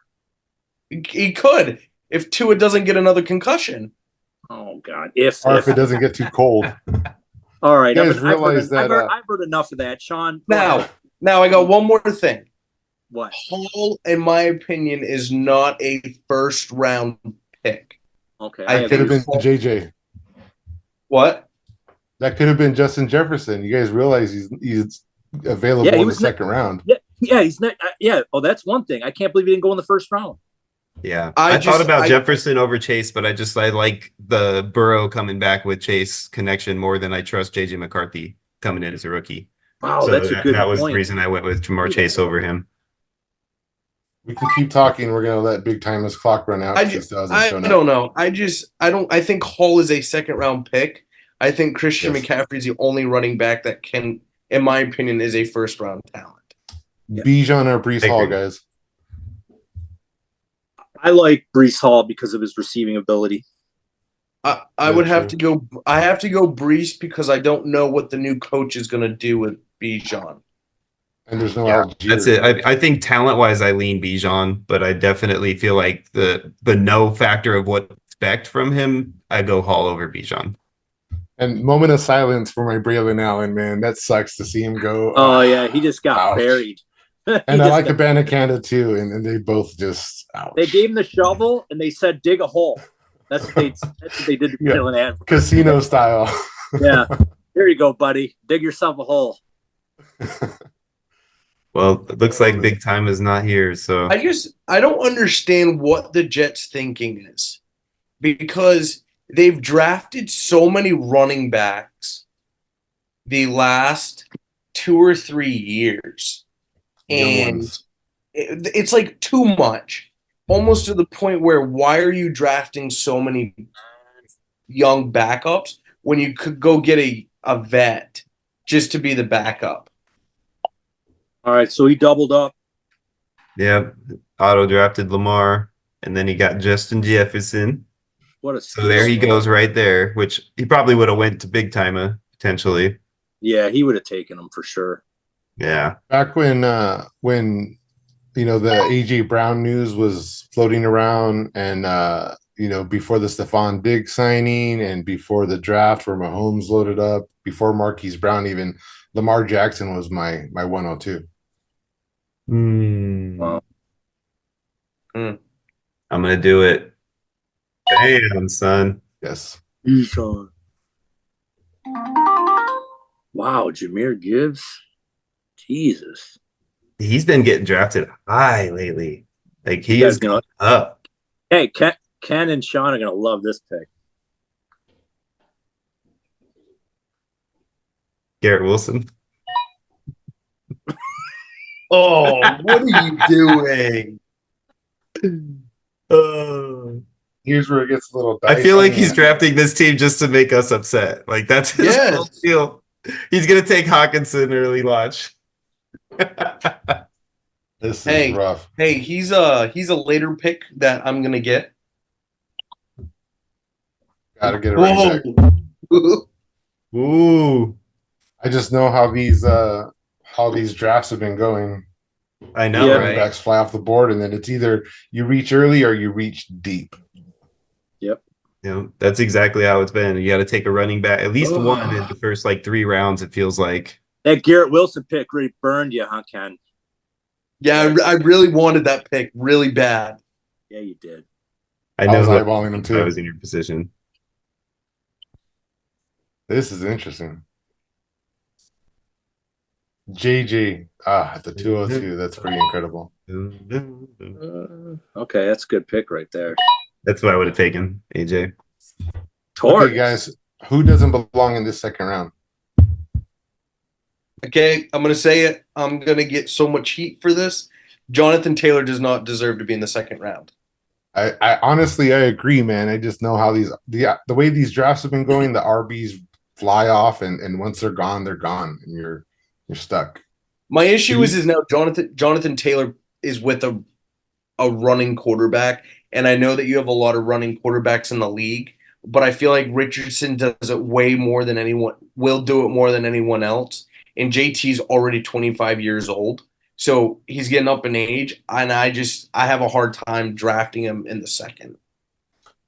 Speaker 3: He could if Tua doesn't get another concussion.
Speaker 2: Oh God,
Speaker 4: or if it doesn't get too cold.
Speaker 2: All right,
Speaker 4: You guys realize that
Speaker 2: I've heard enough of that, Sean.
Speaker 3: Now I got one more thing.
Speaker 2: What?
Speaker 3: Hall, in my opinion, is not a first round pick.
Speaker 2: Okay,
Speaker 3: I
Speaker 4: could have been
Speaker 3: think
Speaker 4: JJ.
Speaker 3: What?
Speaker 4: That could have been Justin Jefferson. You guys realize he's available in the second round.
Speaker 2: Yeah, he's not. Yeah. Oh, that's one thing. I can't believe he didn't go in the first round.
Speaker 5: Yeah, I thought about Jefferson over Chase, but I like the Burrow coming back with Chase connection more than I trust JJ McCarthy coming in as a rookie.
Speaker 2: Wow,
Speaker 5: So
Speaker 2: that's a good
Speaker 5: that was
Speaker 2: point.
Speaker 5: the reason I went with Jamar Chase over him.
Speaker 4: We can keep talking. We're gonna let Big Time's clock run out.
Speaker 3: I don't know. I think Hall is a second round pick. I think Christian McCaffrey is the only running back that can, in my opinion, is a first round talent.
Speaker 4: Bijan or Brees Hall, guys.
Speaker 2: I like Brees Hall because of his receiving ability.
Speaker 3: I would have to go. I have to go Brees because I don't know what the new coach is going to do with Bijan.
Speaker 4: And there's no
Speaker 5: Algier. That's it. I think talent wise, I lean Bijan, but I definitely feel like the no factor of what to expect from him, I go Hall over Bijan.
Speaker 4: And moment of silence for my Braylon Allen, man. That sucks to see him go.
Speaker 2: Oh yeah, he just got buried.
Speaker 4: And I like Abanikanda too, and they both just
Speaker 2: They gave him the shovel and they said dig a hole. That's what they did to Braylon Allen.
Speaker 4: Casino style.
Speaker 2: Yeah. Here you go, buddy. Dig yourself a hole.
Speaker 5: Well, it looks like Big Time is not here, so
Speaker 3: I don't understand what the Jets' thinking is, because they've drafted so many running backs the last 2 or 3 years, and it's like too much, almost to the point where why are you drafting so many young backups when you could go get a vet just to be the backup?
Speaker 2: All right, so he doubled up.
Speaker 5: Yeah, auto drafted Lamar, and then he got Justin Jefferson. So there he goes right there, which he probably would have went to Big Time potentially.
Speaker 2: Yeah, he would have taken him for sure.
Speaker 5: Yeah.
Speaker 4: Back when the AJ Brown news was floating around, and before the Stephon Diggs signing and before the draft where Mahomes loaded up, before Marquise Brown, even Lamar Jackson was my 102.
Speaker 2: Wow.
Speaker 5: I'm gonna do it. Damn, son.
Speaker 4: Yes.
Speaker 2: Wow, Jahmyr Gibbs. Jesus.
Speaker 5: He's been getting drafted high lately. Like he is going up.
Speaker 2: Hey, Ken and Sean are gonna love this pick.
Speaker 5: Garrett Wilson.
Speaker 3: Oh, what are you doing?
Speaker 4: Here's where it gets a little dicey.
Speaker 5: I feel like he's drafting this team just to make us upset. Like that's his whole deal. He's gonna take Hawkinson early launch.
Speaker 4: This is rough.
Speaker 3: Hey, he's a later pick that I'm gonna get.
Speaker 4: Gotta get it right back.
Speaker 5: Ooh.
Speaker 4: I just know how these drafts have been going.
Speaker 5: I know,
Speaker 4: running backs fly off the board, and then it's either you reach early or you reach deep.
Speaker 2: Yep.
Speaker 5: That's exactly how it's been. You got to take a running back, at least one in the first 3 rounds. It feels like
Speaker 2: that Garrett Wilson pick really burned you, huh, Ken?
Speaker 3: Yeah, I really wanted that pick really bad.
Speaker 2: Yeah, you did.
Speaker 5: I know
Speaker 4: was eyeballing him too.
Speaker 5: I was in your position.
Speaker 4: This is interesting. JJ at the 202. That's pretty incredible.
Speaker 2: Okay, that's a good pick right there.
Speaker 5: That's what I would have taken, AJ.
Speaker 4: Okay, guys, who doesn't belong in this second round?
Speaker 3: Okay, I'm going to say it. I'm going to get so much heat for this. Jonathan Taylor does not deserve to be in the second round.
Speaker 4: I honestly agree, man. I just know how the way these drafts have been going, the RBs fly off, and once they're gone, and you're stuck.
Speaker 3: My issue is now Jonathan Taylor is with a running quarterback, and I know that you have a lot of running quarterbacks in the league, but I feel like Richardson does it way more than anyone, will do it more than anyone else. And JT's already 25 years old, so he's getting up in age, and I have a hard time drafting him in the second.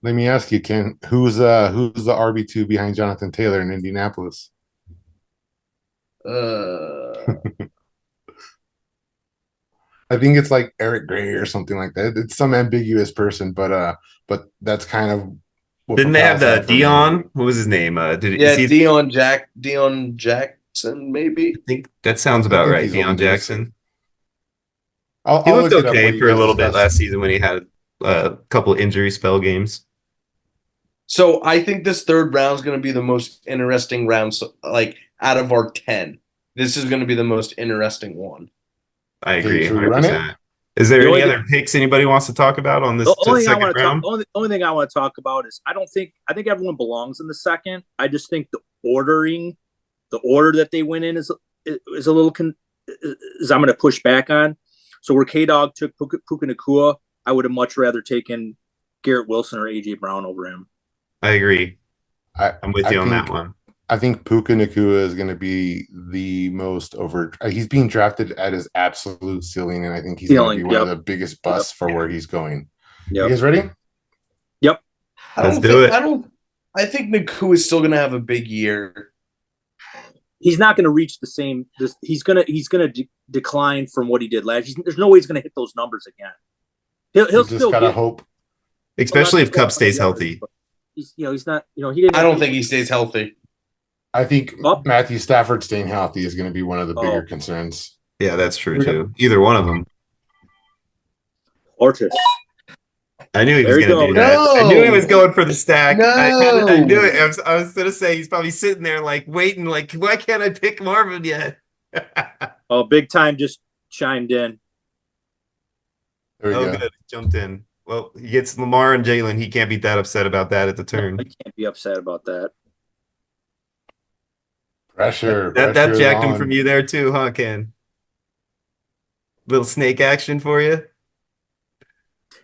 Speaker 4: Let me ask you, Ken, who's the RB2 behind Jonathan Taylor in Indianapolis? I think it's like Eric Gray or something like that. It's some ambiguous person, but that's kind of what
Speaker 5: Didn't they have
Speaker 4: propels
Speaker 5: the
Speaker 4: that for me.
Speaker 5: Dion? What was his name?
Speaker 3: Yeah,
Speaker 5: Is he?
Speaker 3: Dion Jackson, maybe.
Speaker 5: I think that sounds
Speaker 4: I
Speaker 5: about
Speaker 4: think
Speaker 5: right.
Speaker 4: he's Ole
Speaker 5: Dion
Speaker 4: Miss.
Speaker 5: Jackson.
Speaker 4: I'll
Speaker 5: He looked
Speaker 4: look it up while
Speaker 5: okay
Speaker 4: you
Speaker 5: for a
Speaker 4: guys
Speaker 5: little bit
Speaker 4: discuss.
Speaker 5: last season when he had a couple injury spell games.
Speaker 3: So I think this third round is going to be the most interesting round. So, like out of our 10, this is going to be the most interesting one.
Speaker 5: I
Speaker 4: Okay,
Speaker 5: agree,
Speaker 4: should we run it?
Speaker 5: 100%. Is there
Speaker 2: The
Speaker 5: any
Speaker 2: only
Speaker 5: other picks anybody wants to talk about on this
Speaker 2: The only thing I
Speaker 5: second
Speaker 2: want to talk,
Speaker 5: round?
Speaker 2: only thing I want to talk about is I think everyone belongs in the second. I just think the order that they went in is a little is I'm going to push back on. So where K Dog took Puka Nacua, I would have much rather taken Garrett Wilson or AJ Brown over him.
Speaker 5: I agree. I'm with you on
Speaker 4: think,
Speaker 5: that one.
Speaker 4: I think Puka Nacua is going to be the most over. He's being drafted at his absolute ceiling, and I think he's going to be one of the biggest busts for where he's going.
Speaker 2: Yep.
Speaker 4: You guys ready?
Speaker 2: Yep.
Speaker 5: Let's do it.
Speaker 3: I think Nacua is still going to have a big year.
Speaker 2: He's not going to reach the same. He's going to decline from what he did last year. There's no way he's going to hit those numbers again. He'll
Speaker 4: just
Speaker 2: still
Speaker 4: gotta hope.
Speaker 5: Especially if Cup stays healthy.
Speaker 2: He's not. He didn't.
Speaker 3: I don't think he stays healthy.
Speaker 4: I think Matthew Stafford staying healthy is going to be one of the bigger concerns.
Speaker 5: Yeah, that's true too. Either one of them.
Speaker 2: Ortiz.
Speaker 5: I knew he was going to do that.
Speaker 3: No!
Speaker 5: I knew he was going for the stack.
Speaker 3: No!
Speaker 5: I knew it. I was going to say he's probably sitting there like waiting, like why can't I pick Marvin yet?
Speaker 2: Oh, big time just chimed in.
Speaker 4: There we go.
Speaker 5: Good. Jumped in. Well, he gets Lamar and Jalen. He can't be that upset about that at the turn.
Speaker 2: I can't be upset about that.
Speaker 4: Pressure.
Speaker 5: That
Speaker 4: pressure is
Speaker 5: jacked him
Speaker 4: on.
Speaker 5: from you there too, huh, Ken? Little snake action for you.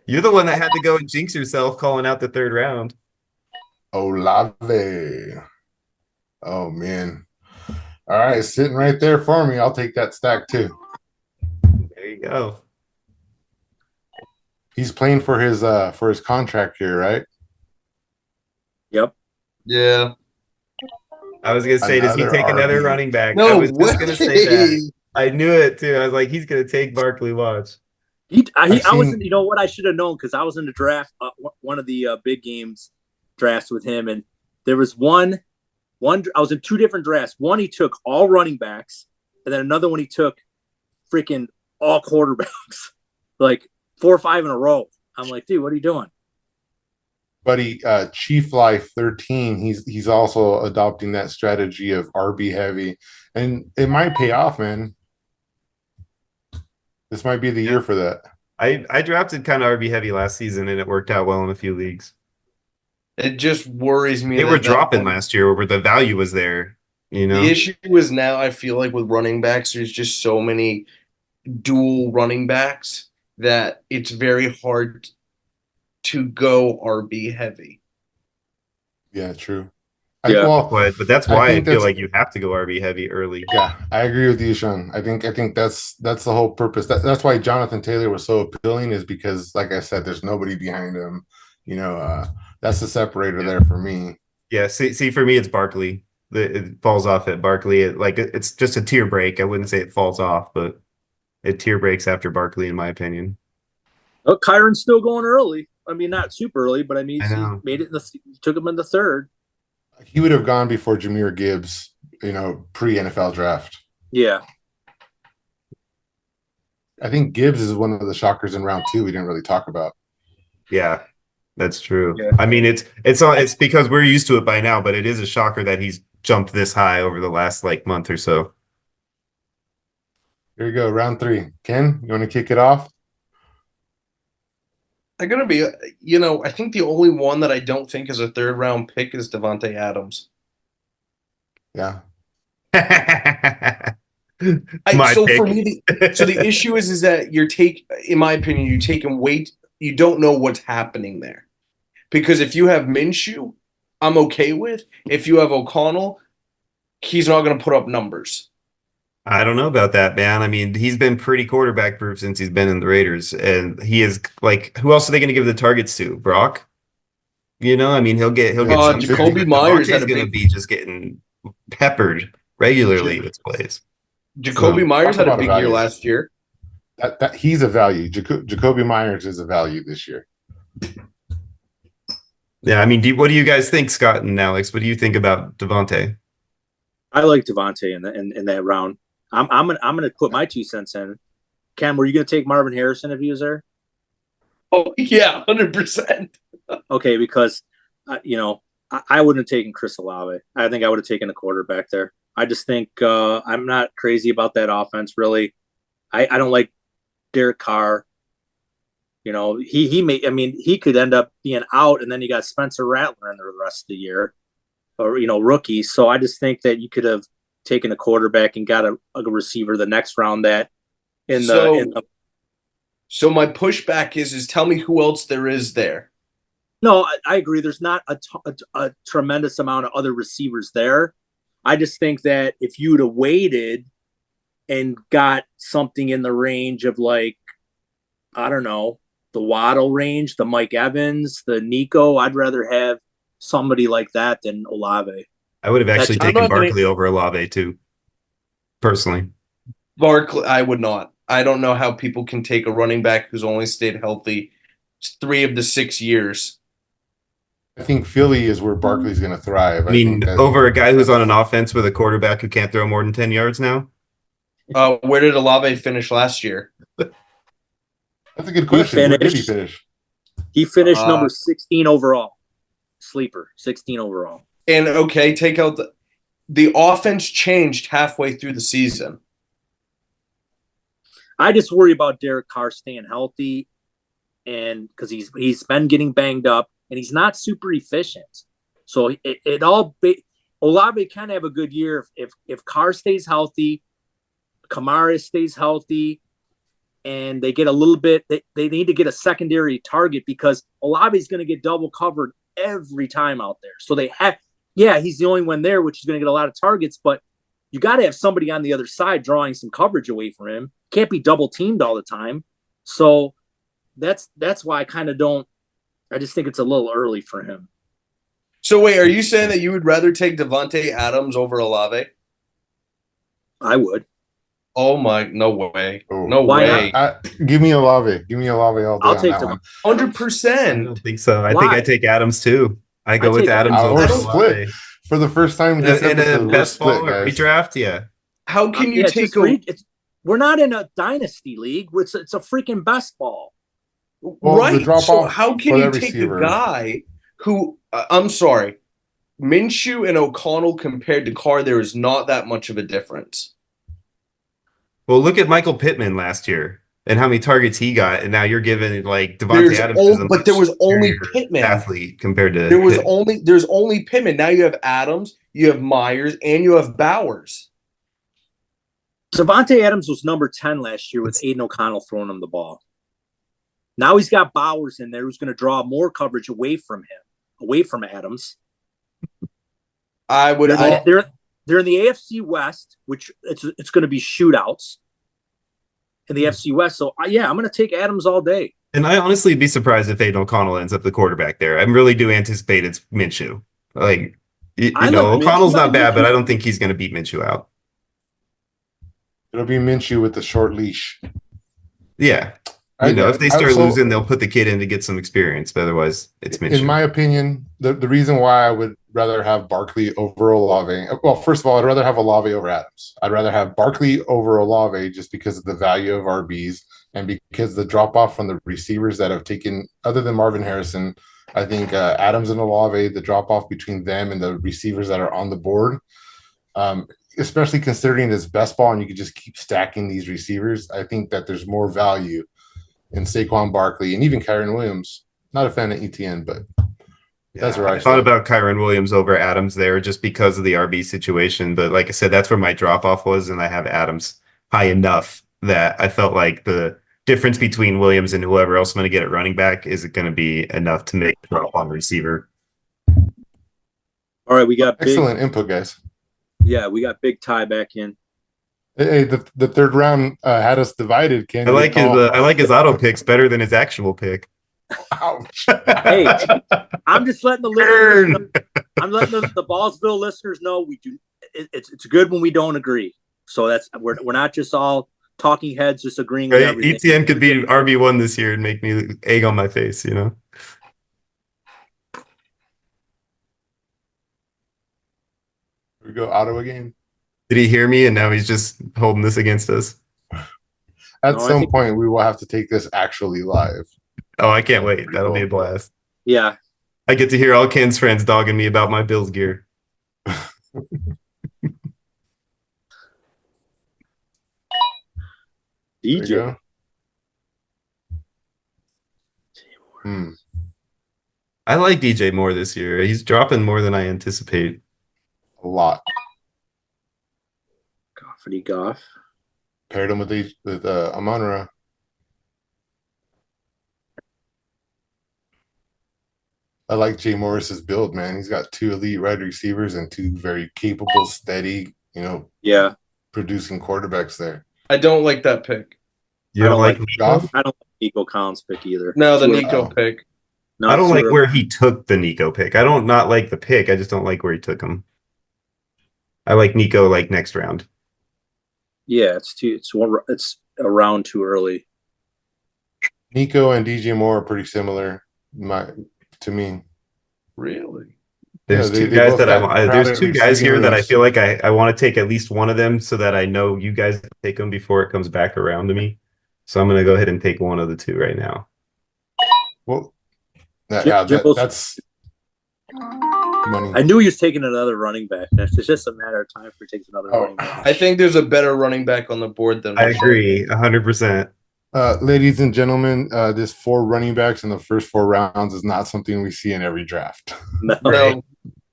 Speaker 5: You're the one that had to go and jinx yourself calling out the third round.
Speaker 4: Olave. Oh man. All right, sitting right there for me. I'll take that stack too.
Speaker 5: There you go.
Speaker 4: He's playing for his contract here, right?
Speaker 2: Yep.
Speaker 3: Yeah.
Speaker 5: I was gonna say, does he take another
Speaker 4: RB.
Speaker 5: running back?
Speaker 3: No
Speaker 5: I was just gonna say
Speaker 3: way.
Speaker 5: that. I knew it too. I was like, he's gonna take Barkley. Watch.
Speaker 2: I wasn't. You know what? I should have known because I was in the draft, one of the big games drafts with him, and there was one. I was in two different drafts. One he took all running backs, and then another one he took freaking all quarterbacks, like 4 or 5 in a row. I'm like, dude, what are you doing?
Speaker 4: Buddy, Chief Life 13, he's also adopting that strategy of RB heavy, and it might pay off, man. This might be the year for that.
Speaker 5: I drafted kind of RB heavy last season, and it worked out well in a few leagues.
Speaker 3: It just worries me.
Speaker 5: They were dropping last year, where the value was there. You know,
Speaker 3: the issue is now I feel like with running backs, there's just so many dual running backs that it's very hard to go RB heavy.
Speaker 4: Yeah, true.
Speaker 2: Yeah.
Speaker 5: But that's why I feel like you have to go RB heavy early.
Speaker 4: Yeah, I agree with you, Sean. I think that's the whole purpose. That's why Jonathan Taylor was so appealing, is because, like I said, there's nobody behind him. You know, that's the separator there for me.
Speaker 5: Yeah, see, for me, it's Barkley. It falls off at Barkley. It's just a tier break. I wouldn't say it falls off, but it tier breaks after Barkley, in my opinion.
Speaker 2: Oh, Kyron's still going early. I mean, not super early, but I mean, he made it. Took him in the third.
Speaker 4: He would have gone before Jahmyr Gibbs, you know, pre-NFL draft.
Speaker 2: Yeah.
Speaker 4: I think Gibbs is one of the shockers in round 2 we didn't really talk about.
Speaker 5: Yeah, that's true.
Speaker 2: Yeah.
Speaker 5: I mean, it's because we're used to it by now, but it is a shocker that he's jumped this high over the last month or so.
Speaker 4: Here you go, round 3. Ken, you want to kick it off?
Speaker 3: I'm gonna be, I think the only one that I don't think is a third round pick is Devontae Adams.
Speaker 4: Yeah.
Speaker 3: For me, the issue is that in my opinion, you take and wait. You don't know what's happening there, because if you have Minshew, I'm okay with. If you have O'Connell, he's not going to put up numbers.
Speaker 5: I don't know about that, man. I mean, he's been pretty quarterback proof since he's been in the Raiders, and he is who else are they going to give the targets to? Brock? You know, I mean, he'll get
Speaker 3: Oh,
Speaker 5: some.
Speaker 3: Jacoby Myers had
Speaker 5: Devontae's
Speaker 3: a
Speaker 5: going to
Speaker 3: big-
Speaker 5: be just getting peppered regularly with plays.
Speaker 3: Jacoby
Speaker 5: So,
Speaker 3: Myers
Speaker 4: talk
Speaker 3: had a
Speaker 4: about a
Speaker 3: big year
Speaker 4: value.
Speaker 3: last year.
Speaker 4: That he's a value. Jacoby Myers is a value this year.
Speaker 5: Yeah, I mean, what do you guys think, Scott and Alex? What do you think about Devontae?
Speaker 2: I like Devontae in that round. I'm gonna put my 2 cents in. Cam, were you gonna take Marvin Harrison if he was there?
Speaker 3: Oh yeah, 100%.
Speaker 2: Okay, because I wouldn't have taken Chris Olave. I think I would have taken a quarterback there. I just think I'm not crazy about that offense really. I don't like Derek Carr. You know, he could end up being out, and then you got Spencer Rattler in there the rest of the year, or rookie. So I just think that you could have taken a quarterback and got a receiver the next round.
Speaker 3: So my pushback is tell me who else there is there.
Speaker 2: No, I agree. There's not a tremendous amount of other receivers there. I just think that if you'd have waited and got something in the range of like, I don't know, the Waddle range, the Mike Evans, the Nico, I'd rather have somebody like that than Olave.
Speaker 5: I would have actually
Speaker 3: I'm
Speaker 5: taken
Speaker 3: not gonna-
Speaker 5: Barkley over Olave too, personally.
Speaker 3: Barkley, I would not. I don't know how people can take a running back who's only stayed healthy 3 of the 6 years.
Speaker 4: I think Philly is where Barkley's going to thrive.
Speaker 5: I mean,
Speaker 4: think
Speaker 5: over a guy who's on an offense with a quarterback who can't throw more than 10 yards now?
Speaker 3: Where did Olave finish last year?
Speaker 4: that's a good question. Where did he
Speaker 2: finished-
Speaker 4: finish?
Speaker 2: He finished number 16 overall. Sleeper, 16 overall.
Speaker 3: And okay, take out the offense changed halfway through the season.
Speaker 2: I just worry about Derek Carr staying healthy, and because he's been getting banged up, and he's not super efficient. So Olave can have a good year if Carr stays healthy, Kamara stays healthy, and they get a little bit. They need to get a secondary target because Olave is going to get double covered every time out there. So he's the only one there, which is going to get a lot of targets, but you got to have somebody on the other side drawing some coverage away from him. Can't be double teamed all the time. So that's why I kind of don't. I just think it's a little early for him.
Speaker 3: So wait, are you saying that you would rather take Devontae Adams over Olave?
Speaker 2: I would.
Speaker 3: Oh my, no way.
Speaker 4: Oh.
Speaker 3: No
Speaker 2: Why
Speaker 3: way.
Speaker 4: Give me Olave. Give me Olave all day.
Speaker 2: I'll
Speaker 4: on
Speaker 2: take
Speaker 4: that
Speaker 2: the
Speaker 4: one.
Speaker 5: I
Speaker 3: 100%.
Speaker 5: don't think so. I
Speaker 2: Why?
Speaker 5: think I take Adams too. I go
Speaker 2: I
Speaker 5: with
Speaker 2: take
Speaker 5: Adams
Speaker 4: Or
Speaker 5: over
Speaker 4: split.
Speaker 5: Olave.
Speaker 4: For the first time this
Speaker 5: In a
Speaker 4: episode, we're
Speaker 5: best
Speaker 4: split,
Speaker 5: ball or
Speaker 4: guys.
Speaker 5: redraft, yeah.
Speaker 3: How can you take
Speaker 2: we're not in a dynasty league. It's a freaking best ball.
Speaker 4: Well, the
Speaker 3: right?
Speaker 4: drop
Speaker 3: So
Speaker 4: off
Speaker 3: how
Speaker 4: for
Speaker 3: can you
Speaker 4: that
Speaker 3: take
Speaker 4: receiver.
Speaker 3: a guy who I'm sorry, Minshew and O'Connell compared to Carr, there is not that much of a difference.
Speaker 5: Well, look at Michael Pittman last year and how many targets he got, and now you're giving like Devontae Adams is a
Speaker 3: But there was
Speaker 5: much
Speaker 3: only
Speaker 5: superior
Speaker 3: Pittman.
Speaker 5: athlete compared to
Speaker 3: There's only Pittman. Now you have Adams, you have Myers, and you have Bowers.
Speaker 2: Devontae Adams was number 10 last year with Aiden O'Connell throwing him the ball. Now he's got Bowers in there who's going to draw more coverage away from Adams.
Speaker 3: I would.
Speaker 2: They're in the AFC West, which it's going to be shootouts in the AFC West. So I'm going to take Adams all day.
Speaker 5: And I honestly would be surprised if Aiden O'Connell ends up the quarterback there. I really do anticipate it's Minshew. Like, O'Connell's not bad, but I don't think he's going to beat Minshew out.
Speaker 4: It'll be Minshew with the short leash.
Speaker 5: Yeah. If they start losing, they'll put the kid in to get some experience. But otherwise, it's Minshew.
Speaker 4: In my opinion, the reason why I would rather have Barkley over Olave. Well, first of all, I'd rather have Olave over Adams. I'd rather have Barkley over Olave just because of the value of RBs and because the drop off from the receivers that have taken, other than Marvin Harrison, I think Adams and Olave, the drop off between them and the receivers that are on the board, especially considering it's best ball and you could just keep stacking these receivers, I think that there's more value in Saquon Barkley and even Kyren Williams. Not a fan of ETN, but that's where I
Speaker 5: thought about Kyren Williams over Adams there just because of the RB situation. But like I said, that's where my drop off was, and I have Adams high enough that I felt like the difference between Williams and whoever else I'm going to get at running back is going to be enough to make a drop on receiver.
Speaker 2: All right, we got
Speaker 4: excellent input, guys.
Speaker 2: Yeah, we got Big Ty back in.
Speaker 4: Hey, the third round had us divided. Ken,
Speaker 5: I like his auto picks better than his actual pick.
Speaker 4: Ouch.
Speaker 2: Hey, I'm just letting the listeners know,
Speaker 5: Burn.
Speaker 2: I'm letting the Ballsville listeners know we do. It's good when we don't agree. So that's we're not just all talking heads, just agreeing with
Speaker 5: Right?
Speaker 2: everything.
Speaker 5: ETN could be RB1 this year and make me egg on my face, you know?
Speaker 4: We go auto again.
Speaker 5: Did he hear me and now he's just holding this against us?
Speaker 4: At
Speaker 2: No, I
Speaker 4: some
Speaker 2: think-
Speaker 4: point, we will have to take this actually live.
Speaker 5: Oh, I can't wait. That'll be a blast.
Speaker 2: Yeah.
Speaker 5: I get to hear all Ken's friends dogging me about my Bills gear.
Speaker 4: There you
Speaker 2: DJ.
Speaker 4: go.
Speaker 5: I like DJ Moore this year. He's dropping more than I anticipate.
Speaker 4: A lot.
Speaker 2: Goffity Goff.
Speaker 4: Paired him with Amon-Ra. I like Jay Morris's build, man. He's got 2 elite wide receivers and 2 very capable, steady,
Speaker 2: Yeah.
Speaker 4: producing quarterbacks there.
Speaker 3: I don't like that pick.
Speaker 5: You don't like
Speaker 4: Goff?
Speaker 2: I don't like Nico Collins pick either.
Speaker 3: No, the
Speaker 2: Too
Speaker 3: Nico
Speaker 2: early.
Speaker 3: pick.
Speaker 2: No,
Speaker 5: I don't
Speaker 2: too
Speaker 5: like
Speaker 2: early.
Speaker 5: where he took the Nico pick. I don't not like the pick. I just don't like where he took him. I like Nico like next round.
Speaker 2: Yeah, it's around too early.
Speaker 4: Nico and DJ Moore are pretty similar to me.
Speaker 3: Really?
Speaker 5: There's
Speaker 4: Yeah,
Speaker 5: two
Speaker 4: they
Speaker 5: guys
Speaker 4: both
Speaker 5: that I
Speaker 4: got
Speaker 5: want. There's
Speaker 4: crowded
Speaker 5: 2 guys here that I
Speaker 4: receivers.
Speaker 5: feel like I want to take at least one of them so that I know you guys take them before it comes back around to me. So I'm gonna go ahead and take one of the 2 right now.
Speaker 4: Well,
Speaker 2: Jimbo's-
Speaker 4: that's money.
Speaker 2: I knew he was taking another running back. It's just a matter of time for he takes another
Speaker 4: Oh.
Speaker 2: running back.
Speaker 3: I think there's a better running back on the board than
Speaker 5: I agree 100%.
Speaker 4: Ladies and gentlemen, this 4 running backs in the first 4 rounds is not something we see in every draft.
Speaker 2: No.
Speaker 3: No,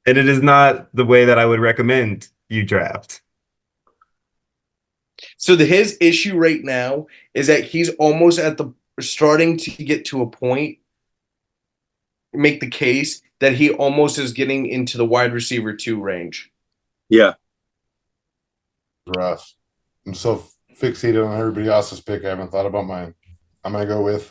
Speaker 5: And it is not the way that I would recommend you draft.
Speaker 3: so his issue right now is that he's almost starting to get to a point, make the case that he almost is getting into the wide receiver 2 range.
Speaker 2: Yeah.
Speaker 4: Rough. I'm so fixated on everybody else's pick. I haven't thought about mine. I'm gonna go with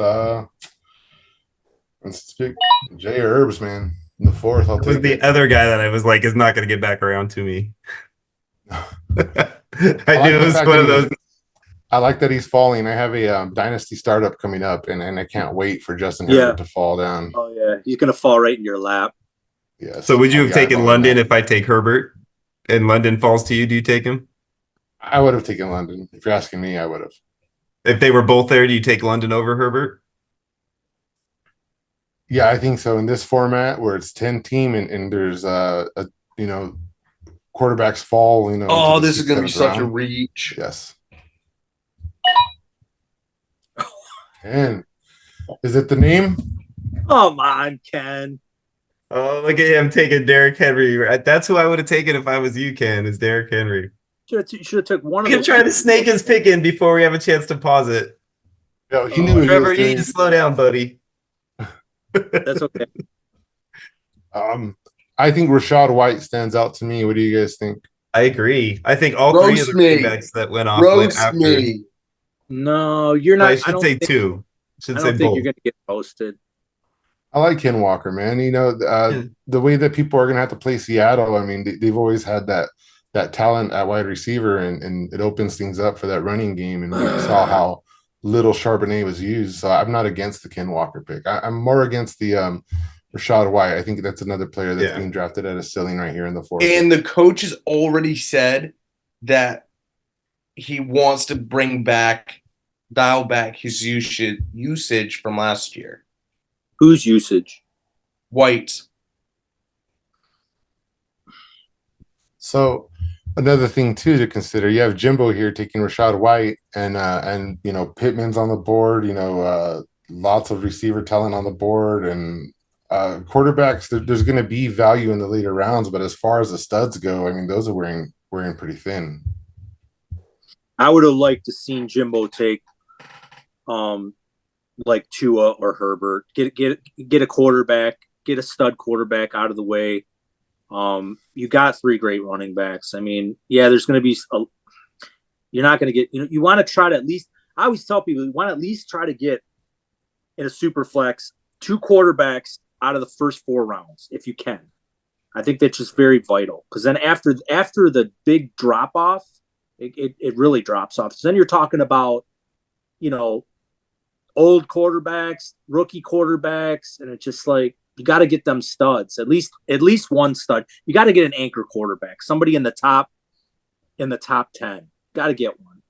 Speaker 4: let's pick Jay Herbs, man. In the 4th, I'll
Speaker 5: That was
Speaker 4: take
Speaker 5: the
Speaker 4: it.
Speaker 5: other guy that I was like is not going to get back around to me. I
Speaker 4: like
Speaker 5: knew
Speaker 4: the
Speaker 5: it was
Speaker 4: fact
Speaker 5: one
Speaker 4: that
Speaker 5: of those.
Speaker 4: I like that he's falling. I have a dynasty startup coming up, and I can't wait for Justin Herbert to fall down.
Speaker 2: Oh yeah, he's gonna fall right in your lap.
Speaker 4: Yes.
Speaker 5: So would you
Speaker 4: I'll
Speaker 5: have
Speaker 4: be
Speaker 5: taken
Speaker 4: eyeballing
Speaker 5: London
Speaker 4: that.
Speaker 5: if I take Herbert and London falls to you? Do you take him?
Speaker 4: I would have taken London. If you're asking me, I would have.
Speaker 5: If they were both there, do you take London over Herbert?
Speaker 4: Yeah, I think so. In this format where it's 10 team and there's quarterbacks fall,
Speaker 3: Oh,
Speaker 4: into the
Speaker 3: this is going to be
Speaker 4: 6th, 7th
Speaker 3: such a
Speaker 4: round.
Speaker 3: reach.
Speaker 4: Yes. And is it the name?
Speaker 2: Come on, Ken.
Speaker 5: Oh, look at him taking Derrick Henry. That's who I would have taken if I was you, Ken, is Derrick Henry.
Speaker 2: Should have took one
Speaker 5: I'm
Speaker 2: of
Speaker 5: going to try to snake his pick in before we have a chance to pause it.
Speaker 4: No, he knew what he
Speaker 5: Trevor,
Speaker 4: was
Speaker 5: you
Speaker 4: doing.
Speaker 5: need to slow down, buddy.
Speaker 2: That's okay.
Speaker 4: I think Rashad White stands out to me. What do you guys think?
Speaker 5: I agree. I think all 3 of the
Speaker 3: Roast me.
Speaker 5: running backs that went off went
Speaker 3: Roast
Speaker 5: after.
Speaker 3: me.
Speaker 2: No, you're
Speaker 5: Well,
Speaker 2: not.
Speaker 5: I should say 2.
Speaker 2: I
Speaker 5: Should
Speaker 2: don't
Speaker 5: say
Speaker 2: think
Speaker 5: both.
Speaker 2: you're gonna get posted.
Speaker 4: I like Ken Walker, man. The way that people are going to have to play Seattle, I mean, they've always had that talent at wide receiver, and it opens things up for that running game. And we saw how little Charbonnet was used. So I'm not against the Ken Walker pick. I'm more against the Rashad White. I think that's another player that's being drafted at a ceiling right here in the 4th.
Speaker 3: And the coach has already said that he wants to dial back his usage from last year.
Speaker 2: Whose usage?
Speaker 3: White.
Speaker 4: So another thing too to consider, you have Jimbo here taking Rashad White, and Pittman's on the board. Lots of receiver talent on the board, and quarterbacks. There's going to be value in the later rounds, but as far as the studs go, I mean, those are wearing pretty thin.
Speaker 2: I would have liked to seen Jimbo take, like Tua or Herbert. Get a quarterback, get a stud quarterback out of the way. You got 3 great running backs. I mean, yeah, there's going to be you're not going to get. You want to try to at least. I always tell people you want to at least try to get in a super flex 2 quarterbacks out of the first 4 rounds if you can. I think that's just very vital, because then after the big drop off, it really drops off. So then you're talking about, old quarterbacks, rookie quarterbacks, and it's just like you got to get them studs, at least one stud. You got to get an anchor quarterback, somebody in the top 10. Got to get one.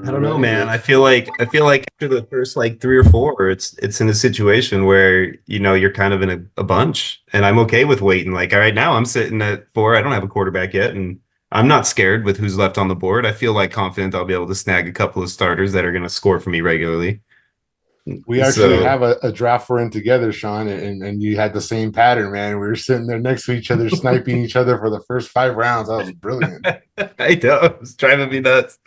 Speaker 5: I don't know, man. I feel like after the first like 3 or 4, it's in a situation where you're kind of in a bunch, and I'm okay with waiting. Like right now, I'm sitting at 4. I don't have a quarterback yet, and I'm not scared with who's left on the board. I feel like confident I'll be able to snag a couple of starters that are going to score for me regularly.
Speaker 4: We actually have a draft we're in together, Sean, and you had the same pattern, man. We were sitting there next to each other, sniping each other for the first 5 rounds. That was brilliant.
Speaker 5: I know, it's driving me nuts.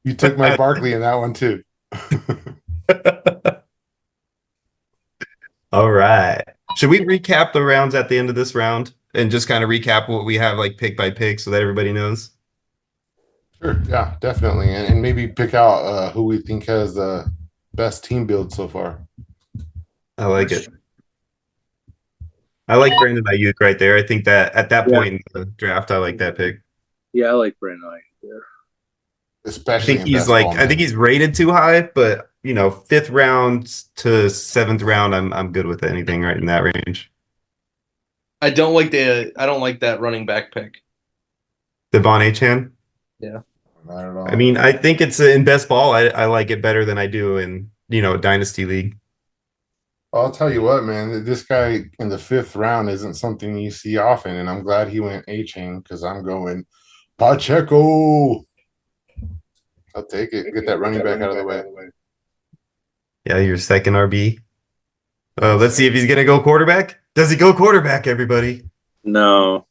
Speaker 4: You took my Barkley in that one too.
Speaker 5: All right. Should we recap the rounds at the end of this round and just kind of recap what we have like pick by pick so that everybody knows?
Speaker 4: Sure. Yeah, definitely. And maybe pick out who we think has the best team build so far.
Speaker 5: I like it. I like Brandon Ayuk right there. I think that at that point in the draft, I like that pick.
Speaker 2: Yeah, I like Brandon Ayuk there.
Speaker 4: Especially
Speaker 5: I think he's rated too high, but 5th round to 7th round, I'm good with anything right in that range.
Speaker 3: I don't like that running back pick.
Speaker 5: Devon Achane?
Speaker 3: Yeah.
Speaker 4: Not at all.
Speaker 5: I mean, I think it's in best ball. I like it better than I do in, a dynasty league.
Speaker 4: I'll tell you what, man, this guy in the 5th round isn't something you see often, and I'm glad he went A-Chain because I'm going Pacheco. I'll take it. Get that running back out of the way.
Speaker 5: Yeah, your second RB. Let's see if he's going to go quarterback. Does he go quarterback, everybody?
Speaker 2: No.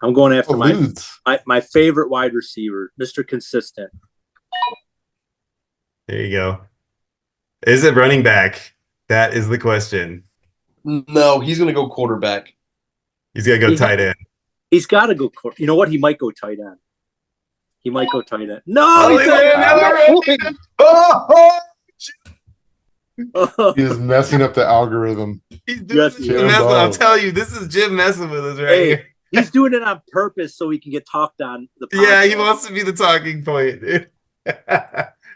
Speaker 2: I'm going after my favorite wide receiver, Mr. Consistent.
Speaker 5: There you go. Is it running back? That is the question.
Speaker 3: No, he's going to go quarterback.
Speaker 5: He's going to go tight end.
Speaker 2: He's got to go. You know what? He might go tight end. He might go tight end. No!
Speaker 4: He's messing up the algorithm.
Speaker 5: I'm telling you, this is Jim messing with us right here.
Speaker 2: He's doing it on purpose so he can get talked on the podcast.
Speaker 5: Yeah, he wants to be the talking point.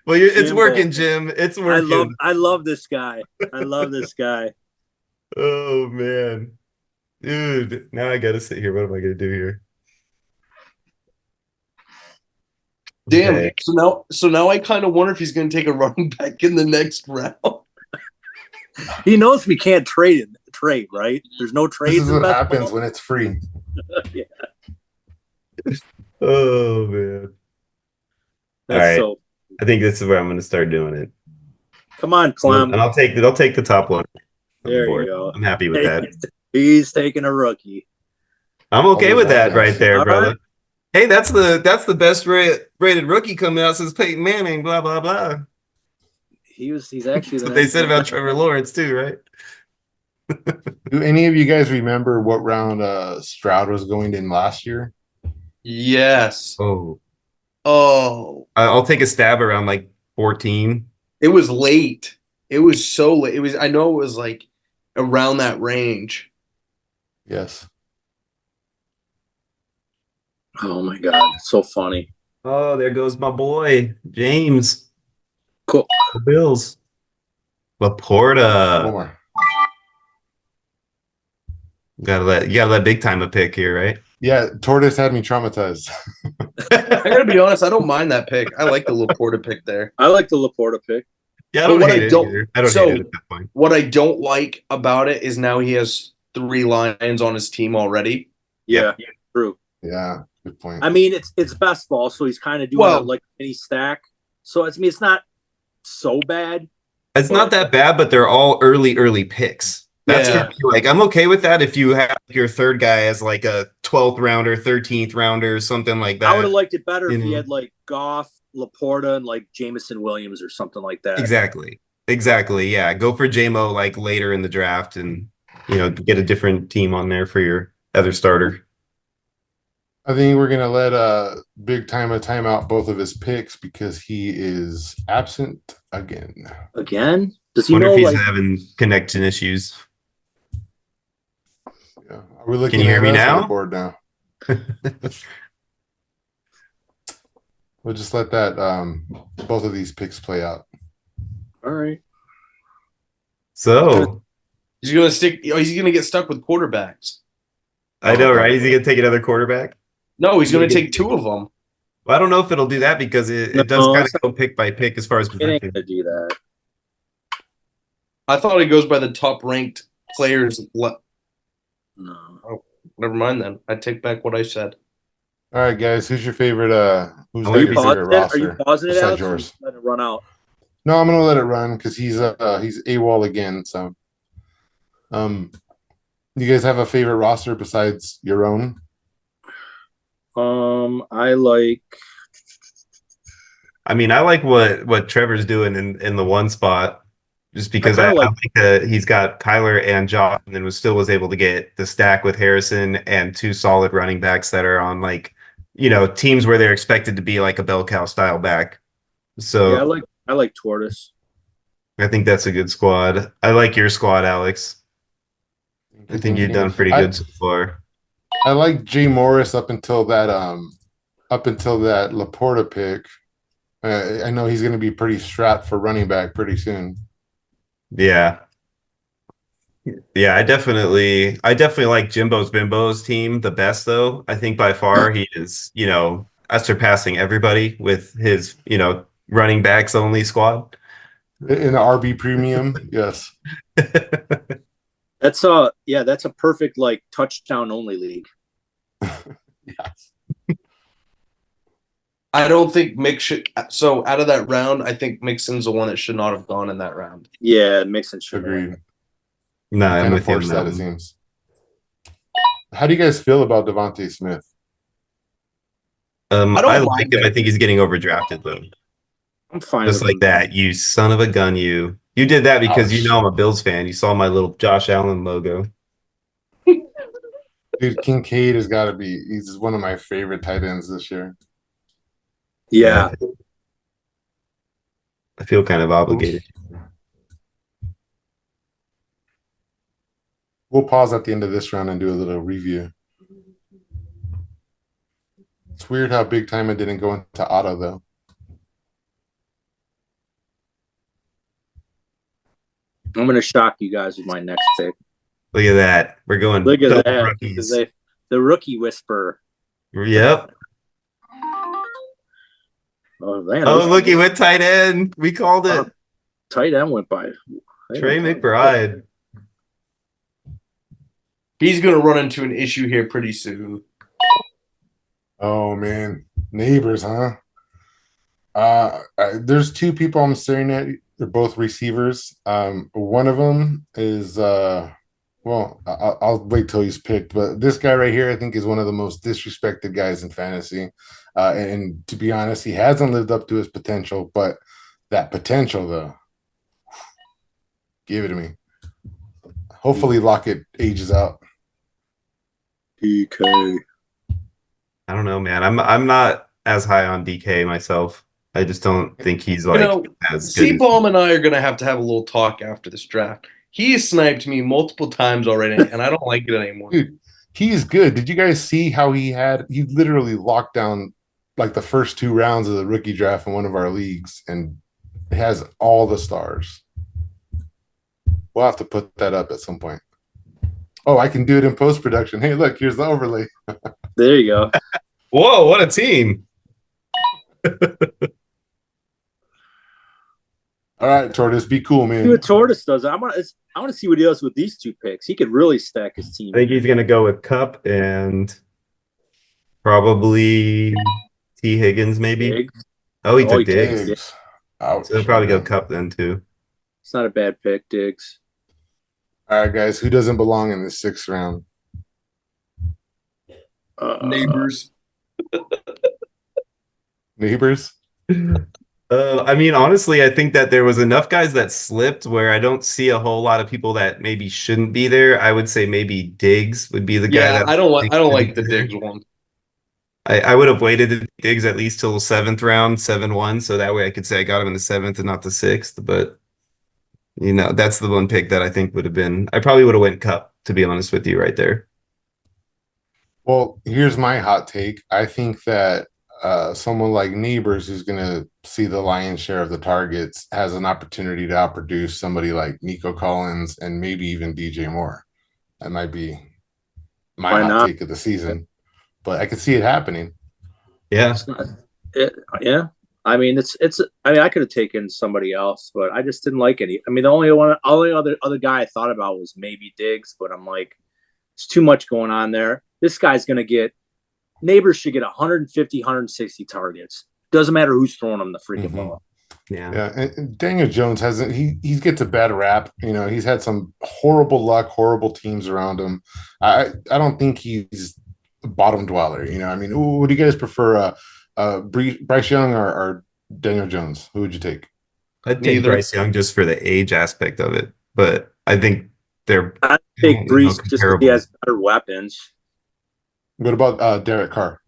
Speaker 5: Well, it's working, Jim. It's working.
Speaker 2: I love this guy. I love this guy.
Speaker 5: Oh man, dude! Now I got to sit here. What am I going to do here?
Speaker 3: Damn. Okay. So now I kind of wonder if he's going to take a running back in the next round.
Speaker 2: He knows we can't trade, right? There's no trades.
Speaker 4: This is what happens when it's free.
Speaker 2: Yeah.
Speaker 5: Oh man. All right. I think this is where I'm going to start doing it.
Speaker 2: Come on, Clem.
Speaker 5: And I'll take the top one.
Speaker 2: There you go.
Speaker 5: I'm happy with that.
Speaker 2: He's taking a rookie.
Speaker 5: I'm okay with that right there, brother.
Speaker 2: Right.
Speaker 5: Hey, that's the best rated rookie coming out since Peyton Manning. Blah blah blah.
Speaker 2: He's actually.
Speaker 5: That's what they said about Trevor Lawrence too, right?
Speaker 4: Do any of you guys remember what round Stroud was going in last year?
Speaker 3: Yes.
Speaker 5: Oh.
Speaker 3: I'll
Speaker 5: take a stab around like 14.
Speaker 3: It was late. It was so late. I know it was like around that range.
Speaker 4: Yes.
Speaker 2: Oh my God, it's so funny.
Speaker 5: Oh, there goes my boy James.
Speaker 2: Cool.
Speaker 5: The Bills. Laporta.
Speaker 4: One more.
Speaker 5: You gotta let big time a pick here, right?
Speaker 4: Yeah, Tortoise had me traumatized.
Speaker 3: I gotta be honest, I don't mind that pick. I like the Laporta pick there.
Speaker 2: I like the Laporta pick.
Speaker 5: Yeah, I don't hate it either. I don't hate it at that point.
Speaker 3: What I don't like about it is now he has 3 Lions on his team already.
Speaker 2: Yeah, true.
Speaker 4: Yeah, good point.
Speaker 2: I mean, it's best ball, so he's kind of doing like a mini stack. So it's not so bad.
Speaker 5: It's not that bad, but they're all early picks. That's like I'm okay with that if you have your third guy as like a 12th rounder, 13th rounder, something like that.
Speaker 2: I would have liked it better if he had like Goff, Laporta, and like Jameson Williams or something like that.
Speaker 5: Exactly. Yeah. Go for JMO like later in the draft and get a different team on there for your other starter.
Speaker 4: I think we're gonna let Big Time a timeout both of his picks because he is absent again.
Speaker 2: Again? Does he
Speaker 5: Wonder
Speaker 2: know,
Speaker 5: if he's
Speaker 2: like,
Speaker 5: having connection issues.
Speaker 4: Yeah. Are we looking
Speaker 5: Can you hear
Speaker 4: at
Speaker 5: me
Speaker 4: us or
Speaker 5: now?
Speaker 4: the board now? We'll just let that both of these picks play out.
Speaker 2: all right.
Speaker 5: So
Speaker 3: He's gonna stick. He's gonna get stuck with quarterbacks.
Speaker 5: I know, right? Is he gonna take another quarterback?
Speaker 3: No, he's gonna take two of them.
Speaker 5: Well, I don't know if it'll do that because it does
Speaker 2: No,
Speaker 5: kind
Speaker 2: it's
Speaker 5: of go pick by pick as far as
Speaker 2: It ain't
Speaker 5: projected.
Speaker 2: gonna do that.
Speaker 3: I thought he goes by the top ranked players.
Speaker 2: No.
Speaker 3: Never mind then. I take back what I said.
Speaker 4: All right, guys. Who's your favorite? Who's
Speaker 5: Are
Speaker 4: got
Speaker 5: you
Speaker 4: your
Speaker 2: Pausing
Speaker 4: favorite
Speaker 2: it? Are
Speaker 4: roster?
Speaker 2: you pausing it,
Speaker 4: besides
Speaker 2: Alex? Or
Speaker 4: yours?
Speaker 2: let it run out.
Speaker 4: No, I'm gonna let it run because he's AWOL again. So, you guys have a favorite roster besides your own?
Speaker 2: I like.
Speaker 5: I mean, I like what Trevor's doing in the one spot, just because I
Speaker 2: kinda like-
Speaker 5: think that he's got Kyler and Josh, and then was able to get the stack with Harrison and two solid running backs that are on teams where they're expected to be like a bell cow style back. So
Speaker 2: Yeah, I like Tortoise.
Speaker 5: I think that's a good squad. I like your squad, Alex. I think you've done pretty good so far.
Speaker 4: I like Jay Morris up until that Laporta pick. I know he's going to be pretty strapped for running back pretty soon.
Speaker 5: Yeah. Yeah, I definitely like Jimbo's Bimbo's team the best though. I think by far he is, surpassing everybody with his, running backs only squad.
Speaker 4: In the RB premium, yes.
Speaker 2: That's a perfect like touchdown only league.
Speaker 4: Yes.
Speaker 3: I don't think Mick should. So out of that round, I think Mixon's the one that should not have gone in that round.
Speaker 2: Yeah, Mixon should.
Speaker 4: Agreed.
Speaker 5: No, I'm
Speaker 4: Kind of
Speaker 5: with you on
Speaker 4: forced
Speaker 5: that
Speaker 4: that, it
Speaker 5: one.
Speaker 4: seems. How do you guys feel about Devontae Smith?
Speaker 3: I don't
Speaker 5: I like
Speaker 3: mind
Speaker 5: him. I
Speaker 3: it.
Speaker 5: think he's getting overdrafted though.
Speaker 2: I'm fine
Speaker 5: Just
Speaker 2: with
Speaker 5: like
Speaker 2: him.
Speaker 5: that, you son of a gun, you. You did that because you
Speaker 4: Ouch.
Speaker 5: know I'm a Bills fan. You saw my little Josh Allen logo.
Speaker 4: Dude, Kincaid has got to be. He's one of my favorite tight ends this year.
Speaker 2: Yeah.
Speaker 5: I feel kind of obligated.
Speaker 4: We'll pause at the end of this round and do a little review. It's weird how big time it didn't go into auto though.
Speaker 2: I'm gonna shock you guys with my next pick.
Speaker 5: Look at that. We're going
Speaker 2: Look at
Speaker 5: double
Speaker 2: that.
Speaker 5: rookies.
Speaker 2: The rookie whisperer.
Speaker 5: Yep.
Speaker 2: Oh man.
Speaker 5: Oh, look, he went tight end. We called it.
Speaker 2: Tight end went by.
Speaker 5: Trey McBride.
Speaker 3: He's going to run into an issue here pretty soon.
Speaker 4: Oh man, neighbors, huh? There's two people I'm staring at. They're both receivers. One of them is well, I'll wait till he's picked. But this guy right here, I think, is one of the most disrespected guys in fantasy. And to be honest, he hasn't lived up to his potential. But that potential, though, give it to me. Hopefully, Lockett ages out.
Speaker 2: DK.
Speaker 5: I don't know, man. I'm not as high on DK myself. I just don't think he's like as good.
Speaker 3: C-Bomb and I are going to have a little talk after this draft. He has sniped me multiple times already, and I don't like it anymore.
Speaker 4: Dude, he's good. Did you guys see how he literally locked down like the first two rounds of the rookie draft in one of our leagues and has all the stars. We'll have to put that up at some point. Oh, I can do it in post-production. Hey, look, here's the overlay.
Speaker 2: There you go.
Speaker 5: Whoa, what a team.
Speaker 4: All right, Tortoise, be cool, man.
Speaker 2: See what Tortoise does. I want to see what he does with these two picks. He could really stack his team.
Speaker 5: I think he's going to go with Cup and probably T. Higgins, maybe.
Speaker 2: Diggs.
Speaker 5: Oh, he
Speaker 2: Oh,
Speaker 5: took
Speaker 2: he
Speaker 5: Diggs.
Speaker 4: Diggs. Ouch.
Speaker 5: So he'll probably go Cup then, too.
Speaker 2: It's not a bad pick, Diggs.
Speaker 4: All right, guys, who doesn't belong in the sixth round?
Speaker 3: Neighbors.
Speaker 4: Neighbors?
Speaker 5: I mean, honestly, I think that there was enough guys that slipped where I don't see a whole lot of people that maybe shouldn't be there. I would say maybe Diggs would be the guy.
Speaker 3: Yeah,
Speaker 5: that
Speaker 3: I don't like the
Speaker 5: should be
Speaker 3: Diggs
Speaker 5: there.
Speaker 3: one.
Speaker 5: I would have waited to Diggs at least till 7th round, 7-1, so that way I could say I got him in the 7th and not the 6th. But You know, that's the one pick that I think would have been. I probably would have went Cup, to be honest with you, right there.
Speaker 4: Well, here's my hot take. I think that someone like Neighbors, who's going to see the lion's share of the targets, has an opportunity to outproduce somebody like Nico Collins and maybe even DJ Moore. That might be my
Speaker 2: Why
Speaker 4: hot
Speaker 2: not?
Speaker 4: take of the season, but I could see it happening.
Speaker 5: Yeah.
Speaker 2: It's not, yeah. I mean, I mean, I could have taken somebody else, but I just didn't like any. I mean, the only other guy I thought about was maybe Diggs, but I'm like, it's too much going on there. This guy's going to get Neighbors should get 150, 160 targets. Doesn't matter who's throwing him the freaking ball.
Speaker 5: Yeah.
Speaker 4: Yeah, and Daniel Jones hasn't. He gets a bad rap. You know, he's had some horrible luck, horrible teams around him. I don't think he's a bottom dweller. You know, I mean, what do you guys prefer? Bryce Young or Daniel Jones? Who would you take?
Speaker 5: I'd take
Speaker 3: Neither.
Speaker 5: Bryce Young just for the age aspect of it, but I think they're
Speaker 2: I take
Speaker 5: you know,
Speaker 2: Brees just because he has better weapons.
Speaker 4: What about Derek Carr?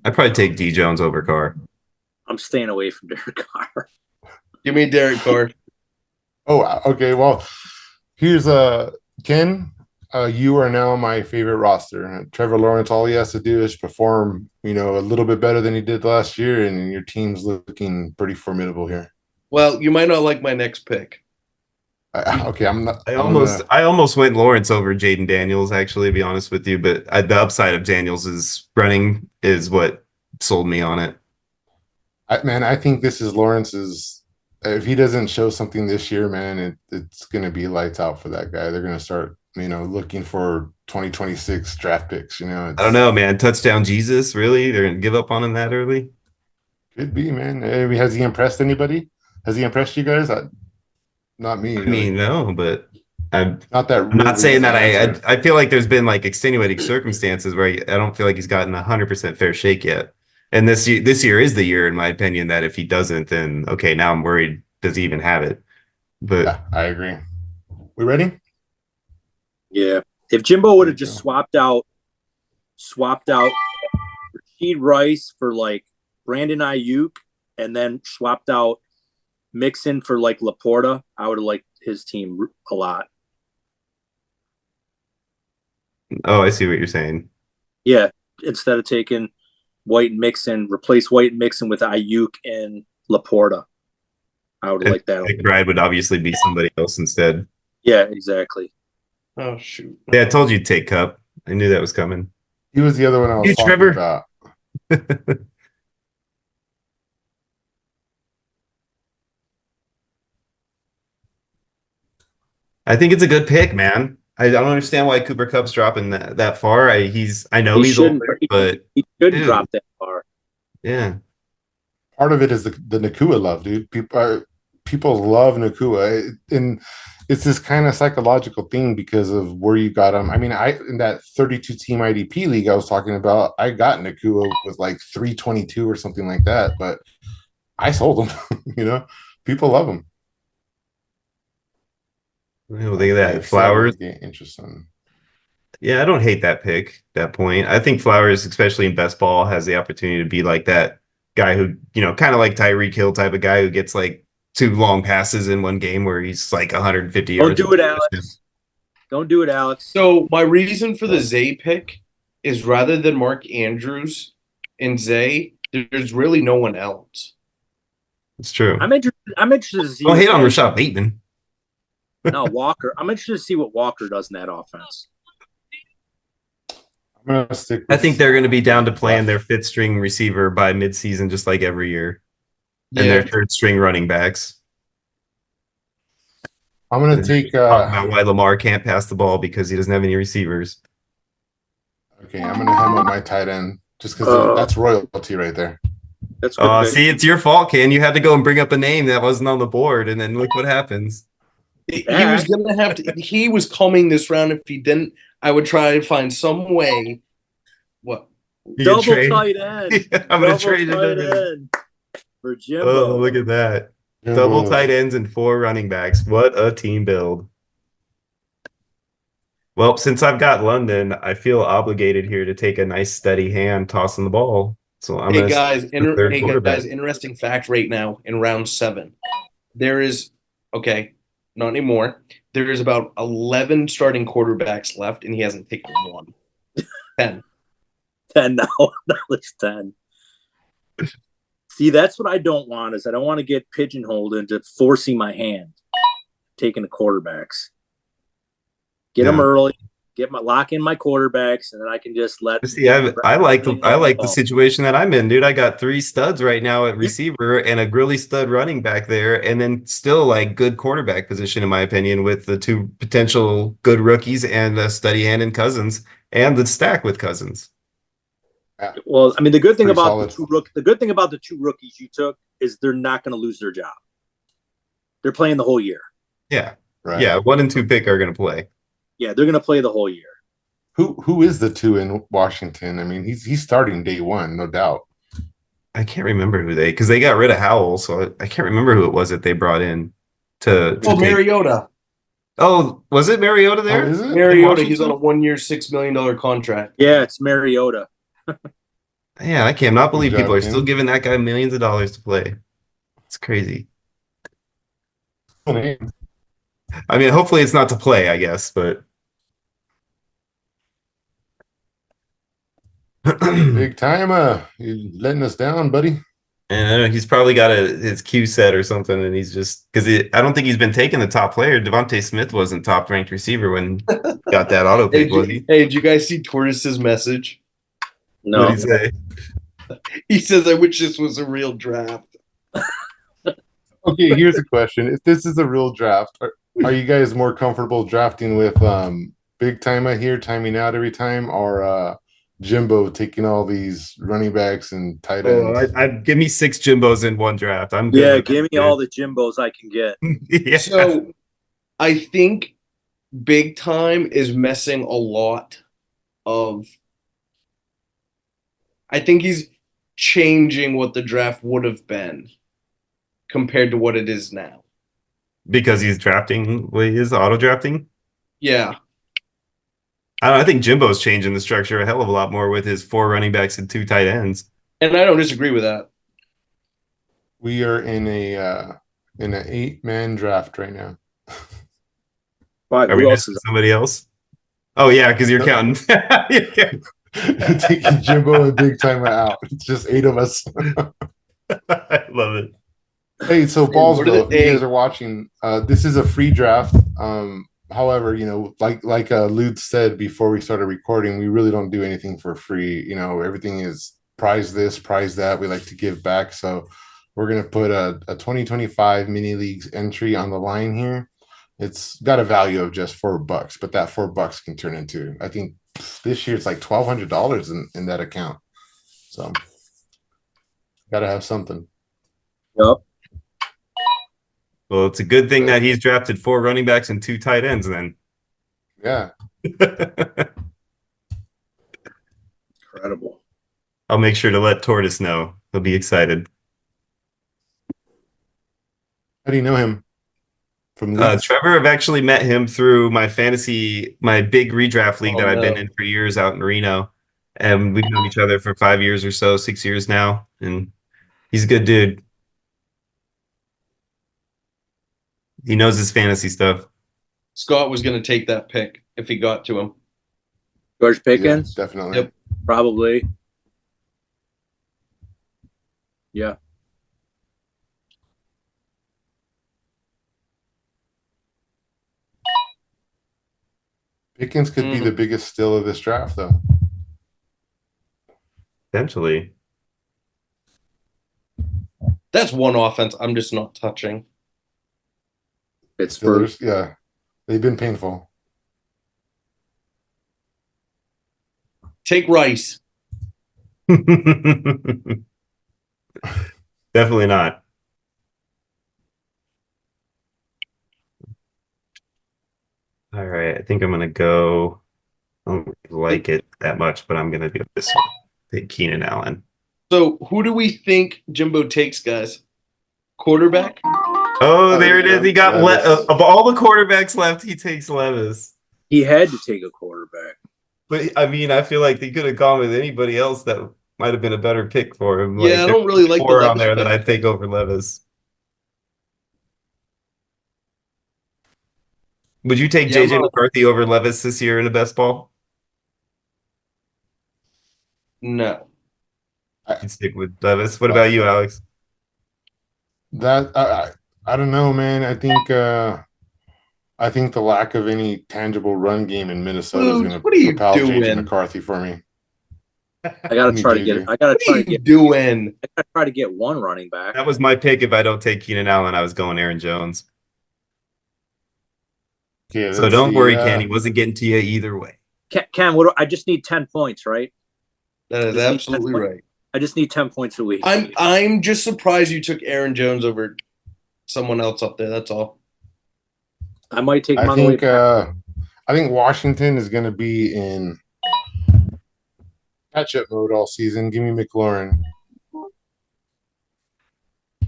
Speaker 5: I'd probably take D Jones over Carr.
Speaker 2: I'm staying away from Derek Carr.
Speaker 3: Give me Derek Carr.
Speaker 4: Oh, wow. Okay. Well, here's Ken. You are now my favorite roster. Trevor Lawrence, all he has to do is perform, you know, a little bit better than he did last year, and your team's looking pretty formidable here.
Speaker 3: Well, you might not like my next pick.
Speaker 4: Okay, I'm not.
Speaker 5: I almost went Lawrence over Jaden Daniels, actually, to be honest with you, but the upside of Daniels' running is what sold me on it.
Speaker 4: I think this is Lawrence's. If he doesn't show something this year, man, it's going to be lights out for that guy. They're going to start, you know, looking for 2026 draft picks. You know,
Speaker 5: I don't know, man. Touchdown Jesus, really? They're going to give up on him that early?
Speaker 4: Could be, man. I mean, has he impressed anybody? Has he impressed you guys? Not me.
Speaker 5: I
Speaker 4: Really.
Speaker 5: mean, no, but I'm
Speaker 4: not that.
Speaker 5: I'm not saying that I feel like there's been like extenuating circumstances where I don't feel like he's gotten 100% fair shake yet. And this year is the year, in my opinion, that if he doesn't, then okay, now I'm worried. Does he even have it? But
Speaker 4: yeah, I agree. We ready?
Speaker 2: Yeah. If Jimbo would have just swapped out Rasheed Rice for like Brandon Ayuk and then swapped out Mixon for like Laporta, I would have liked his team a lot.
Speaker 5: oh, I see what you're saying.
Speaker 2: Yeah. Instead of taking White and Mixon, replace White and Mixon with Ayuk and Laporta. I would like that.
Speaker 5: McBride would obviously be somebody else instead.
Speaker 2: Yeah, exactly.
Speaker 3: Oh, shoot.
Speaker 5: Yeah, I told you to take Cup. I knew that was coming.
Speaker 4: He was the other one I was talking
Speaker 5: Trevor.
Speaker 4: about.
Speaker 5: I think it's a good pick, man. I don't understand why Cooper Kupp's dropping that far. I know he's older, but
Speaker 2: he shouldn't drop that far.
Speaker 5: Yeah.
Speaker 4: Part of it is the Nakua love, dude. People love Nakua, and it's this kind of psychological thing because of where you got him. I mean, in that 32 team IDP league I was talking about, I got Nakua with like 322 or something like that, but I sold him. You know, people love him.
Speaker 5: Look at that. Flowers.
Speaker 4: Interesting.
Speaker 5: Yeah, I don't hate that pick, that point. I think Flowers, especially in best ball, has the opportunity to be like that guy who, you know, kind of like Tyreek Hill type of guy who gets like 2 long passes in one game where he's like 150 yards.
Speaker 2: Don't do it, Alex. Don't do it, Alex.
Speaker 3: So my reason for the Zay pick is rather than Mark Andrews and Zay, there's really no one else.
Speaker 5: It's true.
Speaker 2: I'm interested to see.
Speaker 5: Don't hate on Rashad Bateman.
Speaker 2: No, Walker. I'm interested to see what Walker does in that offense.
Speaker 4: I'm gonna stick.
Speaker 5: I think they're going to be down to playing their 5th string receiver by midseason, just like every year, and their 3rd string running backs.
Speaker 4: I'm going to take.
Speaker 5: Talk about why Lamar can't pass the ball because he doesn't have any receivers.
Speaker 4: Okay, I'm going to hem up my tight end just because that's royalty right there.
Speaker 2: That's good.
Speaker 5: See, it's your fault, Ken. You had to go and bring up a name that wasn't on the board, and then look what happens.
Speaker 3: He was gonna have to. He was coming this round. If he didn't, I would try to find some way. What?
Speaker 2: Double tight end.
Speaker 5: Yeah, I'm gonna trade it
Speaker 2: for Jimbo.
Speaker 5: Oh, look at that!
Speaker 4: Yeah.
Speaker 5: Double tight ends and 4 running backs. What a team build! Well, since I've got London, I feel obligated here to take a nice steady hand tossing the ball. So I'm
Speaker 3: Hey guys, interesting fact right now in round 7. there is, okay, not anymore. There is about 11 starting quarterbacks left, and he hasn't taken one. 10.
Speaker 2: 10 now. Now it's 10. See, that's what I don't want is I don't want to get pigeonholed into forcing my hand, taking the quarterbacks. Get them early, lock in my quarterbacks, and then I can just let.
Speaker 5: See, I like the situation that I'm in, dude. I got 3 studs right now at receiver and a really stud running back there, and then still like good quarterback position in my opinion with the 2 potential good rookies and a steady hand in Cousins and the stack with Cousins.
Speaker 2: Well, I mean, the good thing
Speaker 4: Pretty
Speaker 2: about
Speaker 4: solid.
Speaker 2: the 2 rookies you took is they're not going to lose their job. They're playing the whole year.
Speaker 5: Yeah,
Speaker 4: Right.
Speaker 5: yeah. 1 and 2 pick are going to play.
Speaker 2: Yeah, they're going to play the whole year.
Speaker 4: Who is the 2 in Washington? I mean, he's starting day 1, no doubt.
Speaker 5: I can't remember because they got rid of Howell, so I can't remember who it was that they brought in to take.
Speaker 3: Mariota.
Speaker 5: Oh, was it Mariota there?
Speaker 4: Oh, is it?
Speaker 3: Mariota, he's on a 1-year, $6 million contract.
Speaker 2: Yeah, it's Mariota.
Speaker 5: Yeah, I cannot believe
Speaker 4: Good job,
Speaker 5: people are
Speaker 4: Tim.
Speaker 5: still giving that guy millions of dollars to play. It's crazy. I mean, hopefully it's not to play, I guess, but
Speaker 4: Big time. You letting us down, buddy.
Speaker 5: and I know he's probably got his Q set or something, and he's just because I don't think he's been taking the top player. Devontae Smith wasn't top ranked receiver when he got that auto pick, was he?
Speaker 3: Hey, did you guys see Tortoise's message?
Speaker 2: No,
Speaker 5: What did he say?
Speaker 3: He says, I wish this was a real draft.
Speaker 4: Okay, here's a question. If this is a real draft, are you guys more comfortable drafting with Big Timer here timing out every time or Jimbo taking all these running backs and tight ends?
Speaker 5: I'd give me 6 Jimbos in one draft. I'm good.
Speaker 2: yeah,
Speaker 5: with
Speaker 2: give
Speaker 5: that,
Speaker 2: me all the Jimbos I can get.
Speaker 5: dude. Yeah.
Speaker 3: So I think Big Time is messing a lot of. I think he's changing what the draft would have been compared to what it is now.
Speaker 5: Because he's drafting, well, he is auto drafting.
Speaker 3: Yeah.
Speaker 5: I think Jimbo's changing the structure a hell of a lot more with his 4 running backs and 2 tight ends.
Speaker 3: And I don't disagree with that.
Speaker 4: We are in an 8-man draft right now.
Speaker 2: But
Speaker 5: Are we
Speaker 2: who else
Speaker 5: missing
Speaker 2: is
Speaker 5: somebody else? Oh yeah, because you're counting.
Speaker 4: Taking Jimbo and Big Timer out. It's just 8 of us.
Speaker 5: I love it.
Speaker 4: Hey, so
Speaker 3: Hey, what are
Speaker 4: Ballsville,
Speaker 3: the-
Speaker 4: if you guys are watching, this is a free draft. However, like Lude said before we started recording, we really don't do anything for free. Everything is prize this, prize that. We like to give back. So we're going to put a 2025 mini leagues entry on the line here. It's got a value of just $4, but that $4 can turn into, I think this year it's like $1,200 in that account. So got to have something.
Speaker 2: Yep.
Speaker 5: Well, it's a good thing that he's drafted 4 running backs and 2 tight ends then.
Speaker 4: Yeah.
Speaker 2: Incredible.
Speaker 5: I'll make sure to let Tortoise know. He'll be excited.
Speaker 4: How do you know him? From
Speaker 5: Trevor, I've actually met him through my big redraft league that I've been in for years out in Reno. And we've known each other for 5 years or so, 6 years now. And he's a good dude. He knows his fantasy stuff.
Speaker 3: Scott was going to take that pick if he got to him.
Speaker 2: George Pickens?
Speaker 4: Yeah, definitely.
Speaker 3: Yep.
Speaker 2: Probably. Yeah.
Speaker 4: Pickens could be the biggest steal of this draft, though.
Speaker 5: Potentially.
Speaker 3: That's one offense I'm just not touching.
Speaker 2: Pittsburgh.
Speaker 4: Steelers, yeah, they've been painful.
Speaker 3: Take Rice.
Speaker 5: Definitely not. All right, I think I'm gonna go. I don't like it that much, but I'm gonna do this one. Take Keenan Allen.
Speaker 3: So who do we think Jimbo takes, guys? Quarterback?
Speaker 5: Oh, there it is. He got
Speaker 4: Levis.
Speaker 5: of all the quarterbacks left, he takes Levis.
Speaker 2: He had to take a quarterback.
Speaker 5: But I mean, I feel like they could have gone with anybody else that might have been a better pick for him.
Speaker 3: Yeah, I don't really like the
Speaker 5: 4 on
Speaker 3: Levis
Speaker 5: there
Speaker 3: pick.
Speaker 5: that I'd take over Levis. Would you take
Speaker 3: Yeah,
Speaker 5: JJ McCarthy over Levis this year in a best ball?
Speaker 3: No.
Speaker 5: You'd stick with Levis. What about you, Alex?
Speaker 4: That I don't know, man. I think the lack of any tangible run game in Minnesota is
Speaker 3: Boogs,
Speaker 4: going to
Speaker 3: what are you
Speaker 4: propel JJ
Speaker 3: doing?
Speaker 4: McCarthy for me.
Speaker 2: I gotta
Speaker 4: Me,
Speaker 2: try to
Speaker 4: JJ.
Speaker 2: get. I gotta
Speaker 3: What
Speaker 2: try
Speaker 3: are
Speaker 2: to
Speaker 3: you
Speaker 2: get.
Speaker 3: doing?
Speaker 2: I gotta try to get one running back.
Speaker 5: That was my pick. If I don't take Keenan Allen, I was going Aaron Jones.
Speaker 4: Okay,
Speaker 5: So
Speaker 4: let's
Speaker 5: don't
Speaker 4: see.
Speaker 5: worry, Ken. He wasn't getting to you either way.
Speaker 2: Cam, what? I just need 10 points, right?
Speaker 3: That is
Speaker 2: Just need
Speaker 3: absolutely
Speaker 2: 10
Speaker 3: right.
Speaker 2: I just need 10 points a week.
Speaker 3: I'm just surprised you took Aaron Jones over someone else up there. That's all.
Speaker 2: I might take him
Speaker 4: I
Speaker 2: on the way
Speaker 4: think
Speaker 2: back.
Speaker 4: I think Washington is going to be in catch-up mode all season. Give me McLaurin.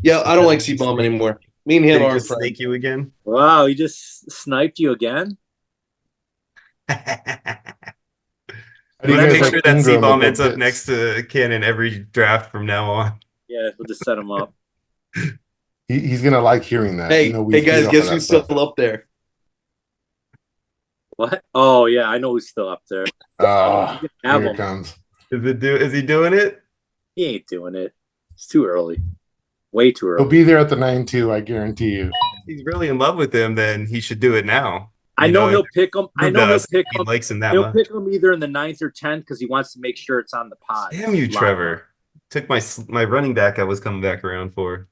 Speaker 3: Yeah, I don't like C-Bomb anymore. Me and him
Speaker 5: Did he
Speaker 3: aren't
Speaker 5: just
Speaker 3: friends.
Speaker 5: snake you again?
Speaker 2: Wow, he just sniped you again.
Speaker 4: How do you
Speaker 5: Let's
Speaker 4: guys
Speaker 5: make
Speaker 4: like
Speaker 5: sure that
Speaker 4: Ingram
Speaker 5: C-Bomb
Speaker 4: over
Speaker 5: ends up
Speaker 4: Pitts?
Speaker 5: next to Ken in every draft from now on.
Speaker 2: Yeah, we'll just set him up.
Speaker 4: He's going to like hearing that.
Speaker 3: Hey,
Speaker 4: You know, we
Speaker 3: hey
Speaker 4: feed
Speaker 3: guys,
Speaker 4: off
Speaker 3: guess
Speaker 4: of that
Speaker 3: who's
Speaker 4: stuff.
Speaker 3: still up there?
Speaker 2: What? Oh yeah, I know who's still up there.
Speaker 4: Oh,
Speaker 2: Have
Speaker 4: here
Speaker 2: him.
Speaker 4: it comes.
Speaker 5: Is he doing it?
Speaker 2: He ain't doing it. It's too early. Way too
Speaker 4: He'll
Speaker 2: early.
Speaker 4: be there at the 9-2, I guarantee you.
Speaker 5: If he's really in love with him, then he should do it now.
Speaker 2: I know he'll pick him. I know he'll pick
Speaker 5: He
Speaker 2: him.
Speaker 5: likes him that
Speaker 2: He'll
Speaker 5: much.
Speaker 2: pick him either in the 9th or 10th because he wants to make sure it's on the pod.
Speaker 5: Damn you,
Speaker 2: Live.
Speaker 5: Trevor. Took my running back I was coming back around for.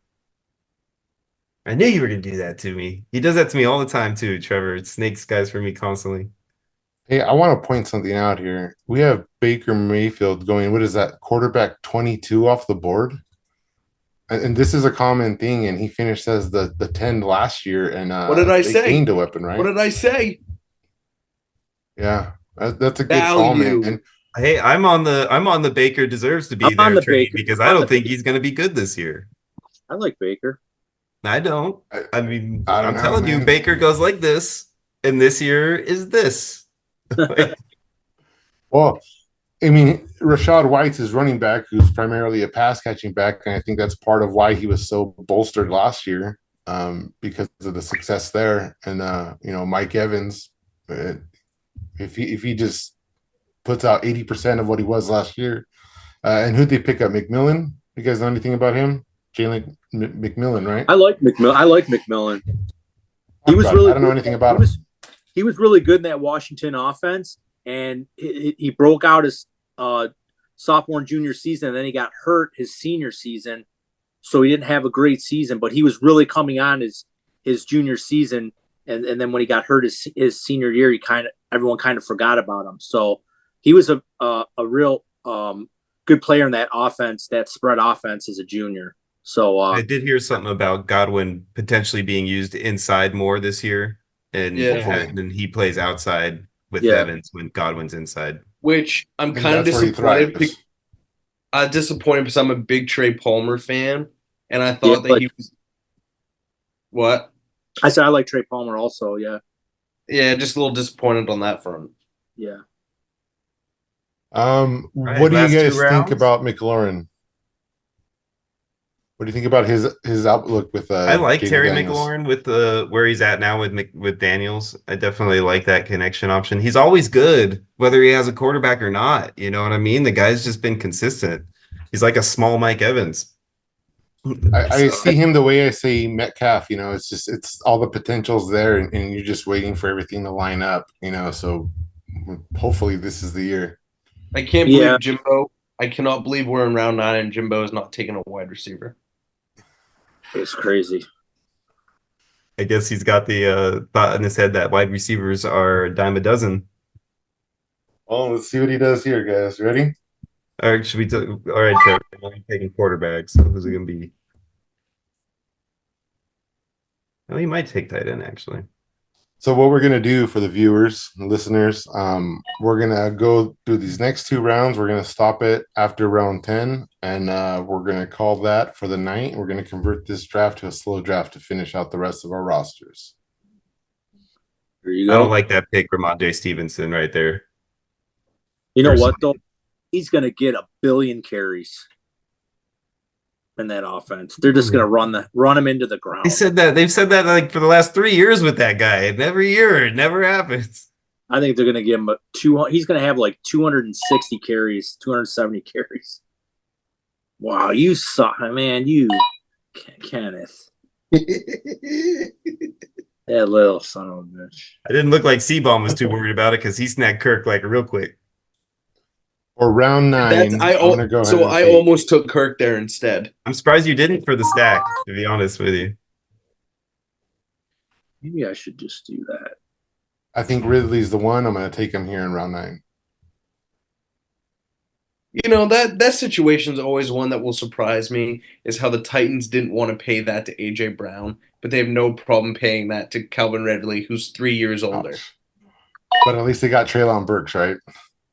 Speaker 5: I knew you were going to do that to me. He does that to me all the time, too, Trevor. It snakes guys for me constantly.
Speaker 4: Hey, I want to point something out here. We have Baker Mayfield going, what is that, quarterback 22 off the board? And this is a common thing, and he finished as the 10 last year, and
Speaker 3: What did I
Speaker 4: they
Speaker 3: say?
Speaker 4: gained a weapon, right?
Speaker 3: What did I say?
Speaker 4: Yeah, that's a good call,
Speaker 3: Value.
Speaker 4: man. And
Speaker 5: Hey, I'm on the Baker deserves to be
Speaker 2: I'm on
Speaker 5: there
Speaker 2: the
Speaker 5: train
Speaker 2: Baker.
Speaker 5: because
Speaker 2: I'm
Speaker 5: I
Speaker 2: on
Speaker 5: don't
Speaker 2: the
Speaker 5: think he's going to be good this year.
Speaker 2: I like Baker.
Speaker 5: I don't. I mean,
Speaker 4: I don't
Speaker 5: I'm
Speaker 4: know,
Speaker 5: telling you,
Speaker 4: man.
Speaker 5: Baker goes like this, and this year is this.
Speaker 4: well, I mean, Rashad White's his running back, who's primarily a pass catching back, and I think that's part of why he was so bolstered last year, because of the success there. And Mike Evans, if he just puts out 80% of what he was last year, and who'd they pick up? McMillan? You guys know anything about him? Jalen McMillan, right?
Speaker 2: I like McMillan. He was
Speaker 4: I
Speaker 2: really.
Speaker 4: don't know
Speaker 2: good.
Speaker 4: anything about him.
Speaker 2: He was really good in that Washington offense, and he broke out his sophomore and junior season, and then he got hurt his senior season, so he didn't have a great season. But he was really coming on his junior season, and then when he got hurt his senior year, everyone kind of forgot about him. So he was a real good player in that offense, that spread offense as a junior. So
Speaker 5: I did hear something about Godwin potentially being used inside more this year, and he plays outside with Evans when Godwin's inside.
Speaker 3: Which I'm kind of disappointed. Disappointed because I'm a big Trey Palmer fan, and I thought that he was. What?
Speaker 2: I said I like Trey Palmer also. Yeah.
Speaker 3: Yeah, just a little disappointed on that front.
Speaker 2: Yeah.
Speaker 4: What do you guys think about McLaurin? What do you think about his outlook with?
Speaker 5: I like
Speaker 4: Jaden
Speaker 5: Terry
Speaker 4: Daniels?
Speaker 5: McLaurin with where he's at now with Daniels. I definitely like that connection option. He's always good, whether he has a quarterback or not. You know what I mean? The guy's just been consistent. He's like a small Mike Evans.
Speaker 4: I see him the way I say Metcalf. It's all the potential's there, and you're just waiting for everything to line up. So hopefully this is the year.
Speaker 3: I can't believe Jimbo. I cannot believe we're in round 9 and Jimbo is not taking a wide receiver.
Speaker 2: It's crazy.
Speaker 5: I guess he's got the thought in his head that wide receivers are a dime a dozen.
Speaker 4: Oh, let's see what he does here, guys. Ready?
Speaker 5: All right, all right, Trevor. I'm taking quarterbacks. So who's it going to be? Oh, he might take tight end, actually.
Speaker 4: So what we're going to do for the viewers and listeners, we're going to go through these next 2 rounds. We're going to stop it after round 10, and we're going to call that for the night. We're going to convert this draft to a slow draft to finish out the rest of our rosters.
Speaker 2: There you go.
Speaker 5: I don't like that pick, Ramondre Stevenson, right there.
Speaker 2: You know what, though? He's going to get 1 billion carries. in that offense. They're just going to run him into the ground.
Speaker 5: They've said that like for the last 3 years with that guy. And every year it never happens.
Speaker 2: I think they're going to give him he's going to have like 260 carries, 270 carries. Wow, you saw, man, you, Kenneth. That little son of a bitch.
Speaker 5: I didn't look like Seabaum was too worried about it because he snagged Kirk like real quick.
Speaker 4: For round 9,
Speaker 3: I almost took Kirk there instead.
Speaker 5: I'm surprised you didn't for the stack, to be honest with you.
Speaker 2: Maybe I should just do that.
Speaker 4: I think Ridley's the one. I'm going to take him here in round 9.
Speaker 3: You know, that situation's always one that will surprise me, is how the Titans didn't want to pay that to A.J. Brown, but they have no problem paying that to Calvin Ridley, who's 3 years older.
Speaker 4: But at least they got Treylon Burks, right?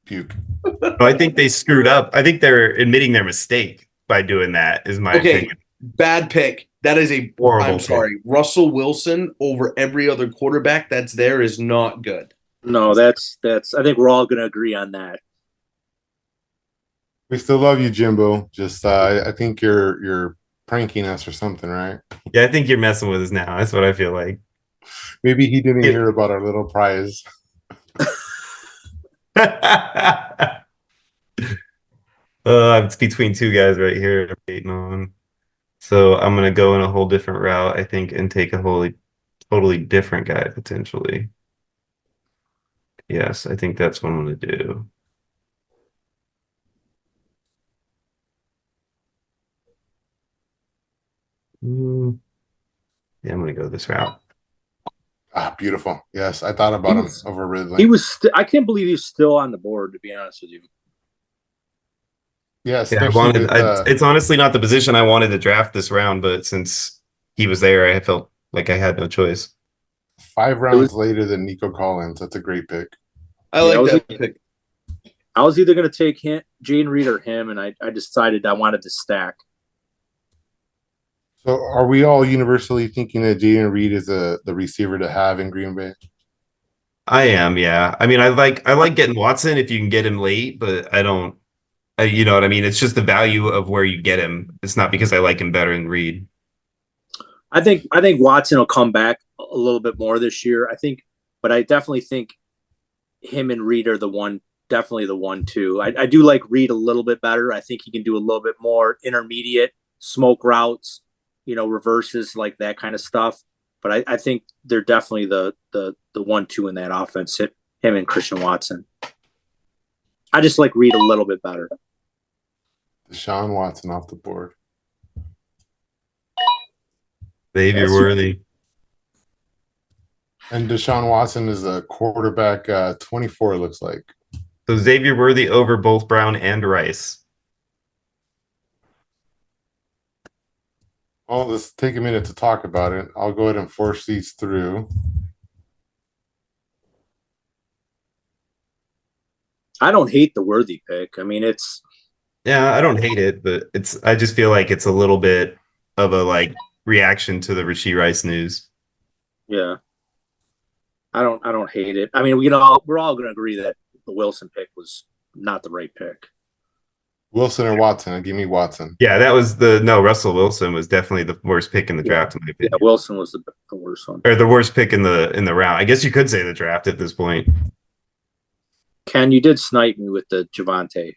Speaker 4: Puke.
Speaker 5: No, I think they screwed up. I think they're admitting their mistake by doing that, is my opinion.
Speaker 3: Bad pick. That is a
Speaker 5: Horrible
Speaker 3: I'm sorry.
Speaker 5: pick.
Speaker 3: Russell Wilson over every other quarterback that's there is not good.
Speaker 2: No, that's I think we're all going to agree on that.
Speaker 4: We still love you, Jimbo. Just I think you're pranking us or something, right?
Speaker 5: Yeah, I think you're messing with us now. That's what I feel like.
Speaker 4: Maybe he didn't hear about our little prize.
Speaker 5: It's between two guys right here I'm waiting on. So I'm gonna go in a whole different route, I think, and take a totally different guy potentially. Yes, I think that's what I'm gonna do. Yeah, I'm gonna go this route.
Speaker 4: Ah, beautiful. Yes, I thought about him over Ridley.
Speaker 2: He was. I can't believe he's still on the board. To be honest with you.
Speaker 4: Yeah,
Speaker 5: Yeah, it's honestly not the position I wanted to draft this round, but since he was there, I felt like I had no choice.
Speaker 4: 5 rounds later than Nico Collins. That's a great pick.
Speaker 3: I like that pick.
Speaker 2: I was either going to take Jane Reed or him, and I decided I wanted to stack.
Speaker 4: So are we all universally thinking that Jaden Reed is the receiver to have in Green Bay?
Speaker 5: I am, yeah. I mean, I like getting Watson if you can get him late, but I don't. You know what I mean? It's just the value of where you get him. It's not because I like him better than Reed.
Speaker 2: I think Watson will come back a little bit more this year. But I definitely think him and Reed are definitely the 1-2. I do like Reed a little bit better. I think he can do a little bit more intermediate smoke routes, reverses, like that kind of stuff. But I think they're definitely the 1-2 in that offense. Him and Christian Watson. I just like Reed a little bit better.
Speaker 4: Deshaun Watson off the board.
Speaker 5: Xavier Worthy.
Speaker 4: And Deshaun Watson is a quarterback 24, it looks like.
Speaker 5: So Xavier Worthy over both Brown and Rice.
Speaker 4: Well, let's take a minute to talk about it. I'll go ahead and force these through.
Speaker 2: I don't hate the Worthy pick. I mean,
Speaker 5: Yeah, I don't hate it, but I just feel like it's a little bit of a reaction to the Rashee Rice news.
Speaker 2: Yeah. I don't hate it. I mean, we're all going to agree that the Wilson pick was not the right pick.
Speaker 4: Wilson or Watson? Give me Watson.
Speaker 5: Yeah, that was Russell Wilson was definitely the worst pick in the draft, in my opinion.
Speaker 2: Yeah, Wilson was the worst one.
Speaker 5: Or the worst pick in the round. I guess you could say the draft at this point.
Speaker 2: Ken, you did snipe me with the Javonte.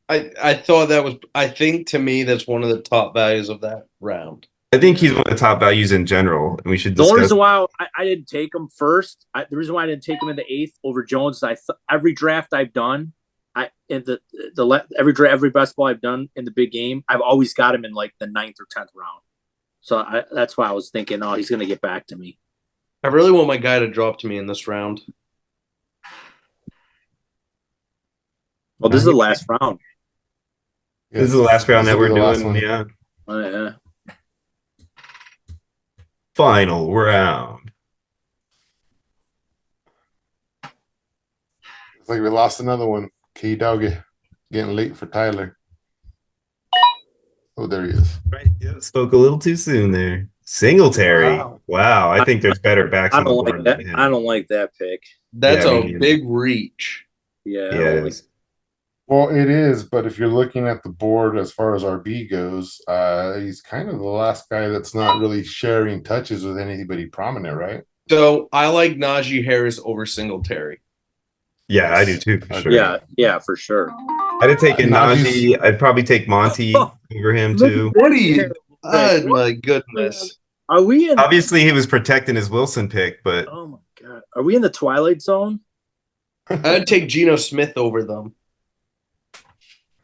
Speaker 3: I thought that was. I think to me that's one of the top values of that round.
Speaker 5: I think he's one of the top values in general, and we should discuss.
Speaker 2: The only reason why I didn't take him first, the reason why I didn't take him in the 8th over Jones, is every draft I've done, every best ball I've done in the big game, I've always got him in like the 9th or 10th round. So that's why I was thinking, he's going to get back to me.
Speaker 3: I really want my guy to drop to me in this round.
Speaker 2: Well, this is the last round.
Speaker 5: This is the last round that we're doing. Yeah.
Speaker 2: Yeah.
Speaker 5: Final round.
Speaker 4: It's like we lost another one. K-Doggy getting late for Tyler. Oh, there he is.
Speaker 5: Right. Yeah, spoke a little too soon there. Singletary. Wow. I think there's better backs on the board than him.
Speaker 2: I don't like that pick.
Speaker 3: That's a big reach.
Speaker 2: Yeah.
Speaker 5: Yeah.
Speaker 4: Well, it is, but if you're looking at the board as far as RB goes, he's kind of the last guy that's not really sharing touches with anybody prominent, right?
Speaker 3: So I like Najee Harris over Singletary.
Speaker 5: Yeah, I do too, for sure.
Speaker 2: Yeah, for sure.
Speaker 5: I'd have taken
Speaker 4: Najee's-
Speaker 5: Najee. I'd probably take Monty over him too.
Speaker 3: What are you? Oh my goodness!
Speaker 2: Are we in?
Speaker 5: Obviously, he was protecting his Wilson pick, but
Speaker 2: Oh my god, are we in the Twilight Zone?
Speaker 3: I'd take Geno Smith over them.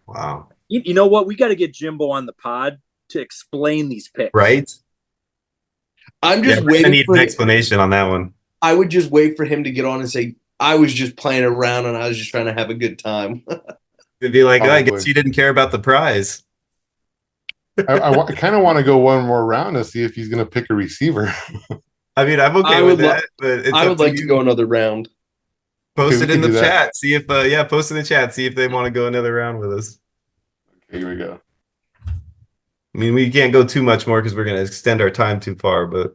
Speaker 5: wow,
Speaker 2: You know what? We got to get Jimbo on the pod to explain these picks.
Speaker 5: right?
Speaker 3: I'm
Speaker 5: Yeah,
Speaker 3: just
Speaker 5: we're gonna
Speaker 3: waiting
Speaker 5: need
Speaker 3: for.
Speaker 5: an explanation on that one.
Speaker 3: I would just wait for him to get on and say, "I was just playing around and I was just trying to have a good time."
Speaker 5: It'd be like, oh, I guess
Speaker 4: Probably.
Speaker 5: you didn't care about the prize.
Speaker 4: I kind of want to go one more round to see if he's going to pick a receiver.
Speaker 5: I mean, I'm okay
Speaker 3: I
Speaker 5: with
Speaker 3: would
Speaker 5: that, but it's
Speaker 3: I
Speaker 5: up
Speaker 3: would like to
Speaker 5: you.
Speaker 3: go another round.
Speaker 5: Post
Speaker 4: Okay,
Speaker 5: it
Speaker 4: we
Speaker 5: in
Speaker 4: can
Speaker 5: the
Speaker 4: do that.
Speaker 5: chat. See if post in the chat. See if they want to go another round with us.
Speaker 4: Here we go.
Speaker 5: I mean, we can't go too much more because we're gonna extend our time too far, but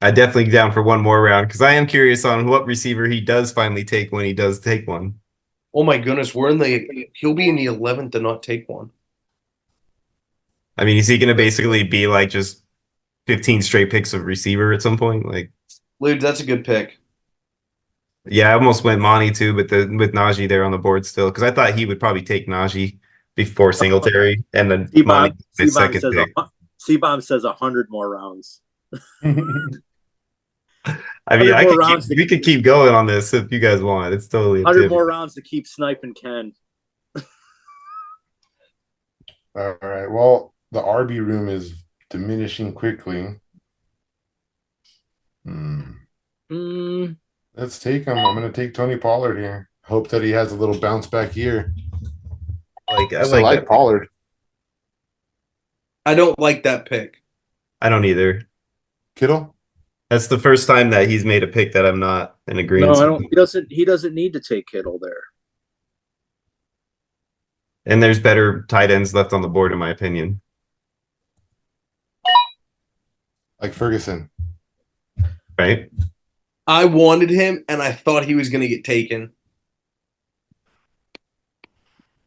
Speaker 5: I definitely down for one more round because I am curious on what receiver he does finally take when he does take one.
Speaker 3: Oh my goodness, he'll be in the 11th to not take one.
Speaker 5: I mean, is he gonna basically be like just 15 straight picks of receiver at some point? Like,
Speaker 3: Dude, that's a good pick.
Speaker 5: yeah, I almost went Monty too, but with Najee there on the board still because I thought he would probably take Najee before Singletary and then Monty his second pick.
Speaker 2: C-Bomb says 100 more rounds.
Speaker 5: I mean,
Speaker 2: 100 more rounds
Speaker 5: we could keep going on this if you guys want. It's totally up to
Speaker 2: 100
Speaker 5: you.
Speaker 2: more rounds to keep sniping Ken.
Speaker 4: All right. Well, the RB room is diminishing quickly. Let's take him. I'm going to take Tony Pollard here. Hope that he has a little bounce back year.
Speaker 5: I
Speaker 4: I
Speaker 5: like
Speaker 4: like
Speaker 5: that.
Speaker 4: Pollard.
Speaker 3: I don't like that pick.
Speaker 5: I don't either.
Speaker 4: Kittle?
Speaker 5: That's the first time that he's made a pick that I'm not in agreement.
Speaker 2: No, I don't. He doesn't need to take Kittle there.
Speaker 5: And there's better tight ends left on the board, in my opinion.
Speaker 4: Like Ferguson.
Speaker 5: Right?
Speaker 3: I wanted him and I thought he was going to get taken.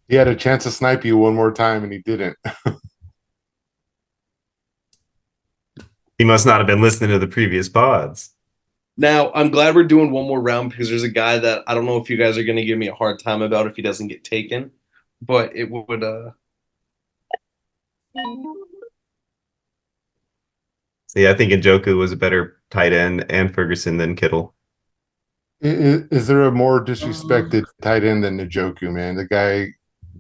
Speaker 4: He had a chance to snipe you one more time and he didn't.
Speaker 5: He must not have been listening to the previous pods.
Speaker 3: Now, I'm glad we're doing one more round because there's a guy that I don't know if you guys are going to give me a hard time about if he doesn't get taken, but it would
Speaker 5: See, I think Njoku was a better tight end and Ferguson than Kittle.
Speaker 4: Is there a more disrespected tight end than Njoku, man? The guy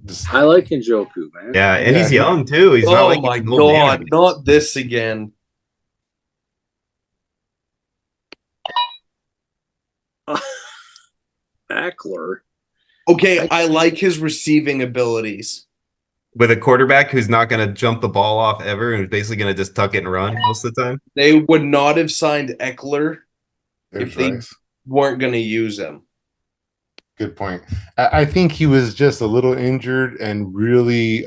Speaker 4: just
Speaker 2: I like Njoku, man.
Speaker 5: Yeah, and
Speaker 4: Yeah,
Speaker 5: he's
Speaker 4: he-
Speaker 5: young too. He's not
Speaker 3: oh
Speaker 5: like
Speaker 3: my
Speaker 5: he's an old man.
Speaker 3: God, not this again.
Speaker 2: Eckler.
Speaker 3: Okay, I like his receiving abilities.
Speaker 5: With a quarterback who's not going to jump the ball off ever and is basically going to just tuck it and run most of the time.
Speaker 3: They would not have signed Eckler
Speaker 4: there's
Speaker 3: if they-
Speaker 4: Rice.
Speaker 3: weren't going to use him.
Speaker 4: Good point. I think he was just a little injured and really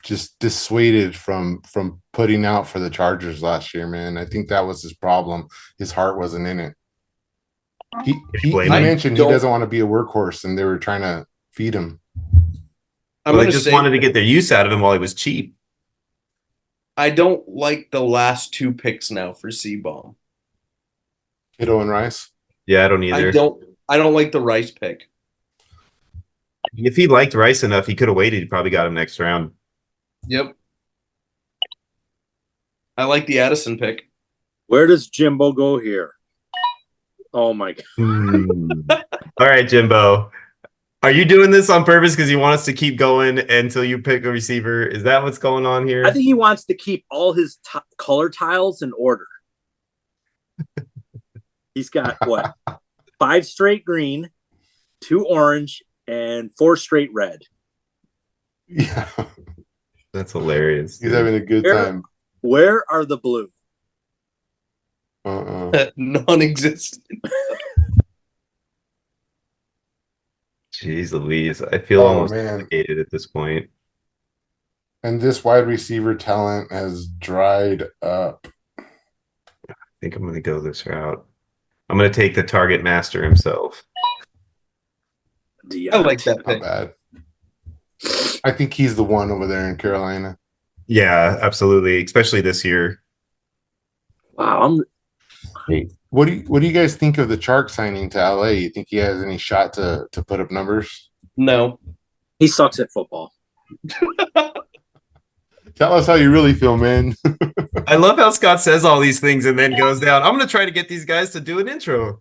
Speaker 4: just dissuaded from putting out for the Chargers last year, man. I think that was his problem. His heart wasn't in it. He
Speaker 5: blame him?
Speaker 4: mentioned he
Speaker 3: don't-
Speaker 4: doesn't want to be a workhorse, and they were trying to feed him.
Speaker 3: I'm
Speaker 5: Well, they
Speaker 3: going to
Speaker 5: just
Speaker 3: say
Speaker 5: wanted to get their use out of him while he was cheap.
Speaker 3: I don't like the last two picks now for C-Bomb.
Speaker 4: Kittle and Rice.
Speaker 5: Yeah, I don't either.
Speaker 3: I don't like the Rice pick.
Speaker 5: If he liked Rice enough, he could have waited. He probably got him next round.
Speaker 3: Yep. I like the Addison pick.
Speaker 2: Where does Jimbo go here? Oh my God.
Speaker 5: All right, Jimbo. Are you doing this on purpose because you want us to keep going until you pick a receiver? Is that what's going on here?
Speaker 2: I think he wants to keep all his color tiles in order. He's got what? 5 straight green, 2 orange, and 4 straight red.
Speaker 4: Yeah,
Speaker 5: That's hilarious.
Speaker 4: he's having a good
Speaker 2: Where-
Speaker 4: time.
Speaker 2: Where are the blue?
Speaker 3: Non-existent.
Speaker 5: Jeez Louise. I feel
Speaker 4: Oh,
Speaker 5: almost
Speaker 4: man.
Speaker 5: suffocated at this point.
Speaker 4: And this wide receiver talent has dried up.
Speaker 5: I think I'm going to go this route. I'm going to take the target master himself.
Speaker 3: I like that
Speaker 4: Not
Speaker 3: pick.
Speaker 4: bad. I think he's the one over there in Carolina.
Speaker 5: Yeah, absolutely, especially this year.
Speaker 2: Wow,
Speaker 4: Hey, what do you guys think of the Chark signing to LA? You think he has any shot to put up numbers?
Speaker 3: No.
Speaker 2: he sucks at football.
Speaker 4: Tell us how you really feel, man.
Speaker 5: I love how Scott says all these things and then goes down. I'm going to try to get these guys to do an intro.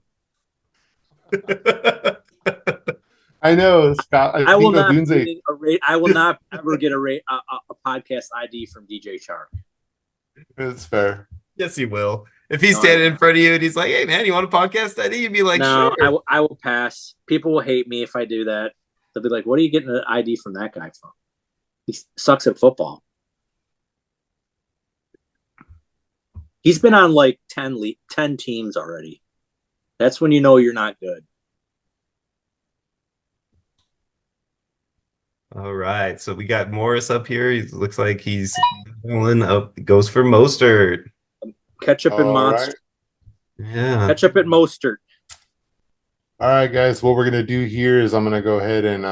Speaker 4: I know, Scott.
Speaker 2: I will not. I will not ever get a podcast ID from DJ Chark.
Speaker 4: It's fair.
Speaker 5: Yes, he will. If he's standing in front of you and he's like, "Hey, man, you want a podcast ID?" You'd be like,
Speaker 2: "No,
Speaker 5: sure."
Speaker 2: I will pass. People will hate me if I do that. They'll be like, "What are you getting an ID from that guy from? He sucks at football." He's been on like 10 teams already. That's when you know you're not good.
Speaker 5: All right, so we got Morris up here. He looks like he's going up. Goes for Mostert.
Speaker 2: Ketchup and Monster.
Speaker 5: Right. Yeah.
Speaker 2: Ketchup and Mostert.
Speaker 4: All right, guys. What we're gonna do here is I'm gonna go ahead and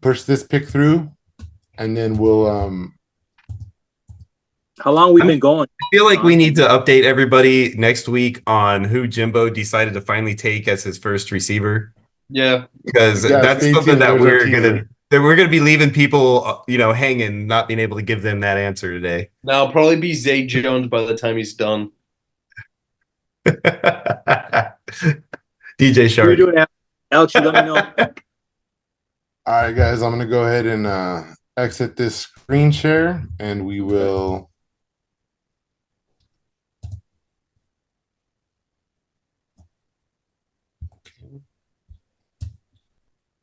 Speaker 4: push this pick through, and then we'll
Speaker 2: How long we been going?
Speaker 5: I feel like we need to update everybody next week on who Jimbo decided to finally take as his first receiver.
Speaker 3: Yeah,
Speaker 5: because that's something that we're gonna be leaving people, hanging, not being able to give them that answer today.
Speaker 3: now it'll probably be Zay Jones by the time he's done.
Speaker 5: DJ Shark.
Speaker 2: What are you doing, Alex? You let me know.
Speaker 4: All right, guys. I'm gonna go ahead and exit this screen share, and we will.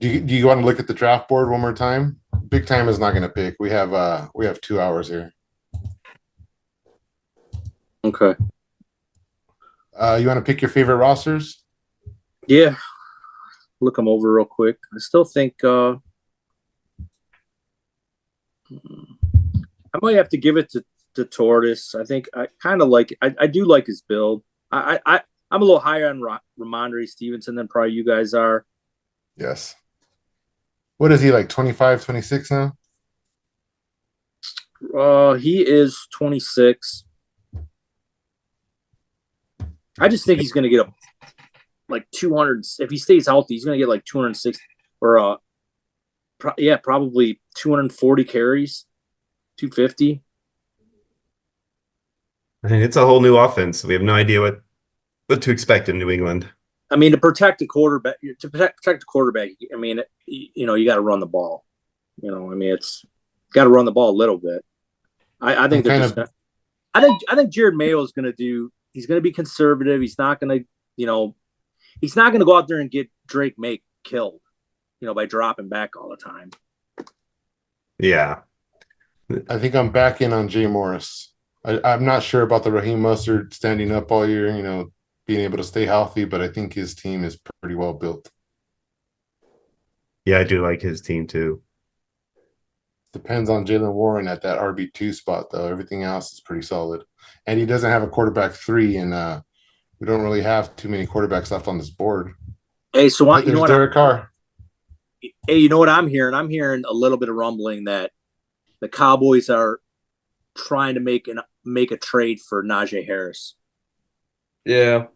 Speaker 4: Do you want to look at the draft board one more time? Big Time is not going to pick. We have 2 hours here.
Speaker 2: Okay.
Speaker 4: You want to pick your favorite rosters?
Speaker 2: Yeah. Look them over real quick. I still think I might have to give it to Tortoise. I think I kind of like it. I do like his build. I'm a little higher on Ramondre Stevenson than probably you guys are.
Speaker 4: Yes. What is he, like 25, 26 now?
Speaker 2: He is 26. I just think he's going to get like 200. If he stays healthy, he's going to get like 260 or probably 240 carries, 250.
Speaker 5: I mean, it's a whole new offense. We have no idea what to expect in New England.
Speaker 2: I mean, to protect the quarterback, I mean, you got to run the ball. I mean, it's got to run the ball a little bit. I think they're just. I think Jared Mayo is going to do. He's going to be conservative. He's not going to, he's not going to go out there and get Drake May killed, by dropping back all the time.
Speaker 5: Yeah.
Speaker 4: I think I'm back in on Jay Morris. I'm not sure about the Raheem Mostert standing up all year, being able to stay healthy, but I think his team is pretty well built.
Speaker 5: Yeah, I do like his team too.
Speaker 4: Depends on Jalen Warren at that RB2 spot, though. Everything else is pretty solid. And he doesn't have a quarterback 3, and we don't really have too many quarterbacks left on this board.
Speaker 2: Hey, so you know what?
Speaker 4: Derek Carr.
Speaker 2: Hey, you know what I'm hearing? I'm hearing a little bit of rumbling that the Cowboys are trying to make a trade for Najee Harris.
Speaker 3: Yeah.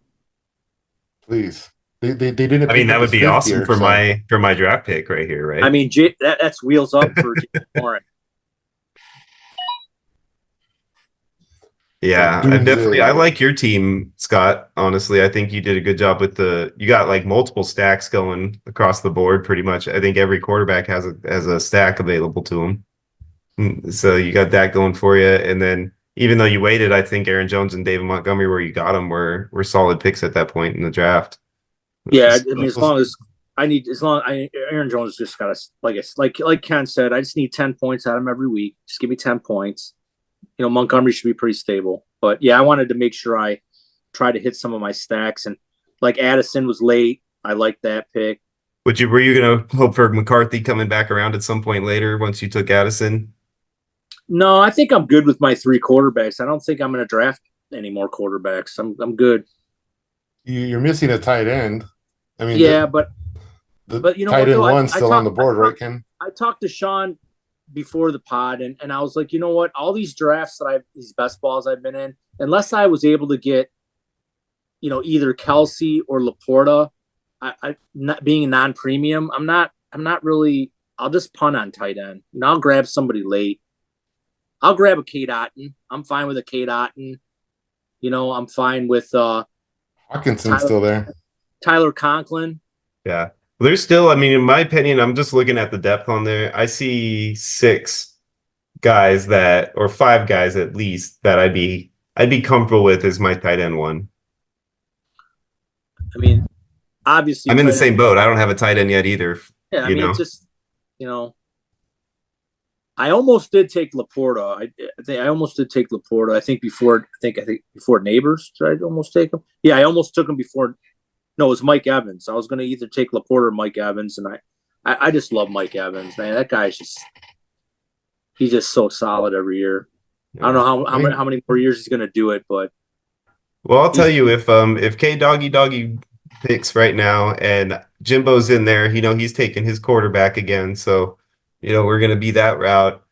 Speaker 4: Please. They didn't.
Speaker 5: I mean, that would be awesome for my draft pick right here, right?
Speaker 2: I mean, that's wheels up for Warren.
Speaker 5: Yeah, I like your team, Scott. Honestly, I think you did a good job with you got like multiple stacks going across the board pretty much. I think every quarterback has a stack available to them. So you got that going for you. And then even though you waited, I think Aaron Jones and David Montgomery, where you got them, were solid picks at that point in the draft.
Speaker 2: Yeah, I mean, Aaron Jones just got to, like Ken said, I just need 10 points out of him every week. Just give me 10 points. Montgomery should be pretty stable. But yeah, I wanted to make sure I try to hit some of my stacks. And like Addison was late. I like that pick.
Speaker 5: Were you going to hope for McCarthy coming back around at some point later once you took Addison?
Speaker 2: No, I think I'm good with my 3 quarterbacks. I don't think I'm going to draft any more quarterbacks. I'm good.
Speaker 4: You're missing a tight end. I mean,
Speaker 2: yeah, but
Speaker 4: The
Speaker 2: But you know
Speaker 4: tight
Speaker 2: what,
Speaker 4: end
Speaker 2: though?
Speaker 4: one's still on the board, right, Ken?
Speaker 2: I talked to Sean before the pod, and I was like, you know what? All these drafts these best balls I've been in, unless I was able to get, either Kelsey or Laporta, I not being a non-premium, I'm not really. I'll just punt on tight end. I'll grab somebody late. I'll grab a Kate Otten. I'm fine with a Kate Otten. I'm fine with
Speaker 4: Hawkinson's still there.
Speaker 2: Tyler Conklin.
Speaker 5: Yeah. There's still, I mean, in my opinion, I'm just looking at the depth on there. I see 6 guys or 5 guys at least that I'd be comfortable with as my tight end one.
Speaker 2: I mean, obviously
Speaker 5: I'm in the same boat. I don't have a tight end yet either.
Speaker 2: Yeah, I mean, it's just, I almost did take Laporta. I think I almost did take Laporta. I think before Neighbors, did I almost take him? Yeah, I almost took him before. No, it was Mike Evans. I was going to either take Laporta or Mike Evans, and I just love Mike Evans, man. That guy's he's just so solid every year. I don't know how many more years he's going to do it, but.
Speaker 5: Well, I'll tell you, if K Doggy picks right now and Jimbo's in there, he's taking his quarterback again, so. We're going to be that route.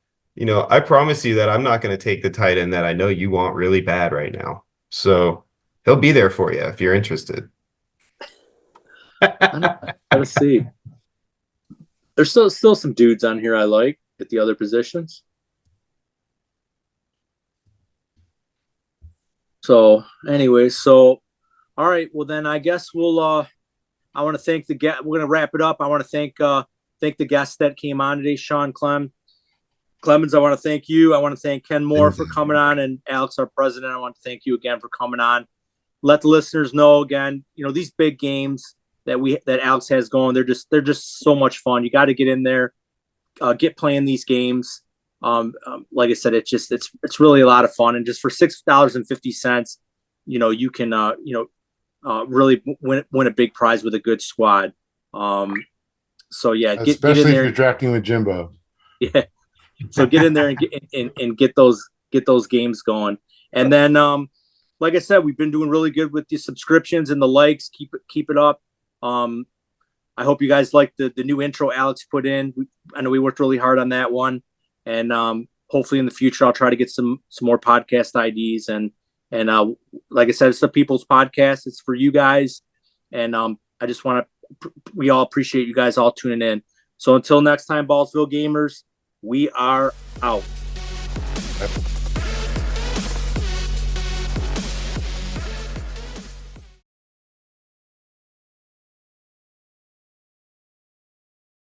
Speaker 5: I promise you that I'm not going to take the tight end that I know you want really bad right now. So he'll be there for you if you're interested.
Speaker 2: Let's see. There's still some dudes on here I like at the other positions. So anyway, all right. Well, then I guess we'll. I want to thank we're going to wrap it up. I want to thank the guests that came on today, Sean Clemens. I want to thank you. I want to thank Ken Moore for coming on, and Alex, our president. I want to thank you again for coming on. Let the listeners know again, these big games that Alex has going, they're just so much fun. You got to get in there, get playing these games. Like I said, it's really a lot of fun, and just for $6.50, you can really win a big prize with a good squad. So yeah,
Speaker 4: especially
Speaker 2: get in there.
Speaker 4: If you're drafting with Jimbo.
Speaker 2: Yeah, so get in there and get those games going. And then, like I said, we've been doing really good with the subscriptions and the likes. Keep it up. I hope you guys like the new intro Alex put in. I know we worked really hard on that one, and hopefully in the future I'll try to get some more podcast IDs. And like I said, it's the people's podcast. It's for you guys, and I just want to. We all appreciate you guys all tuning in. So until next time, Ballsville gamers, we are out.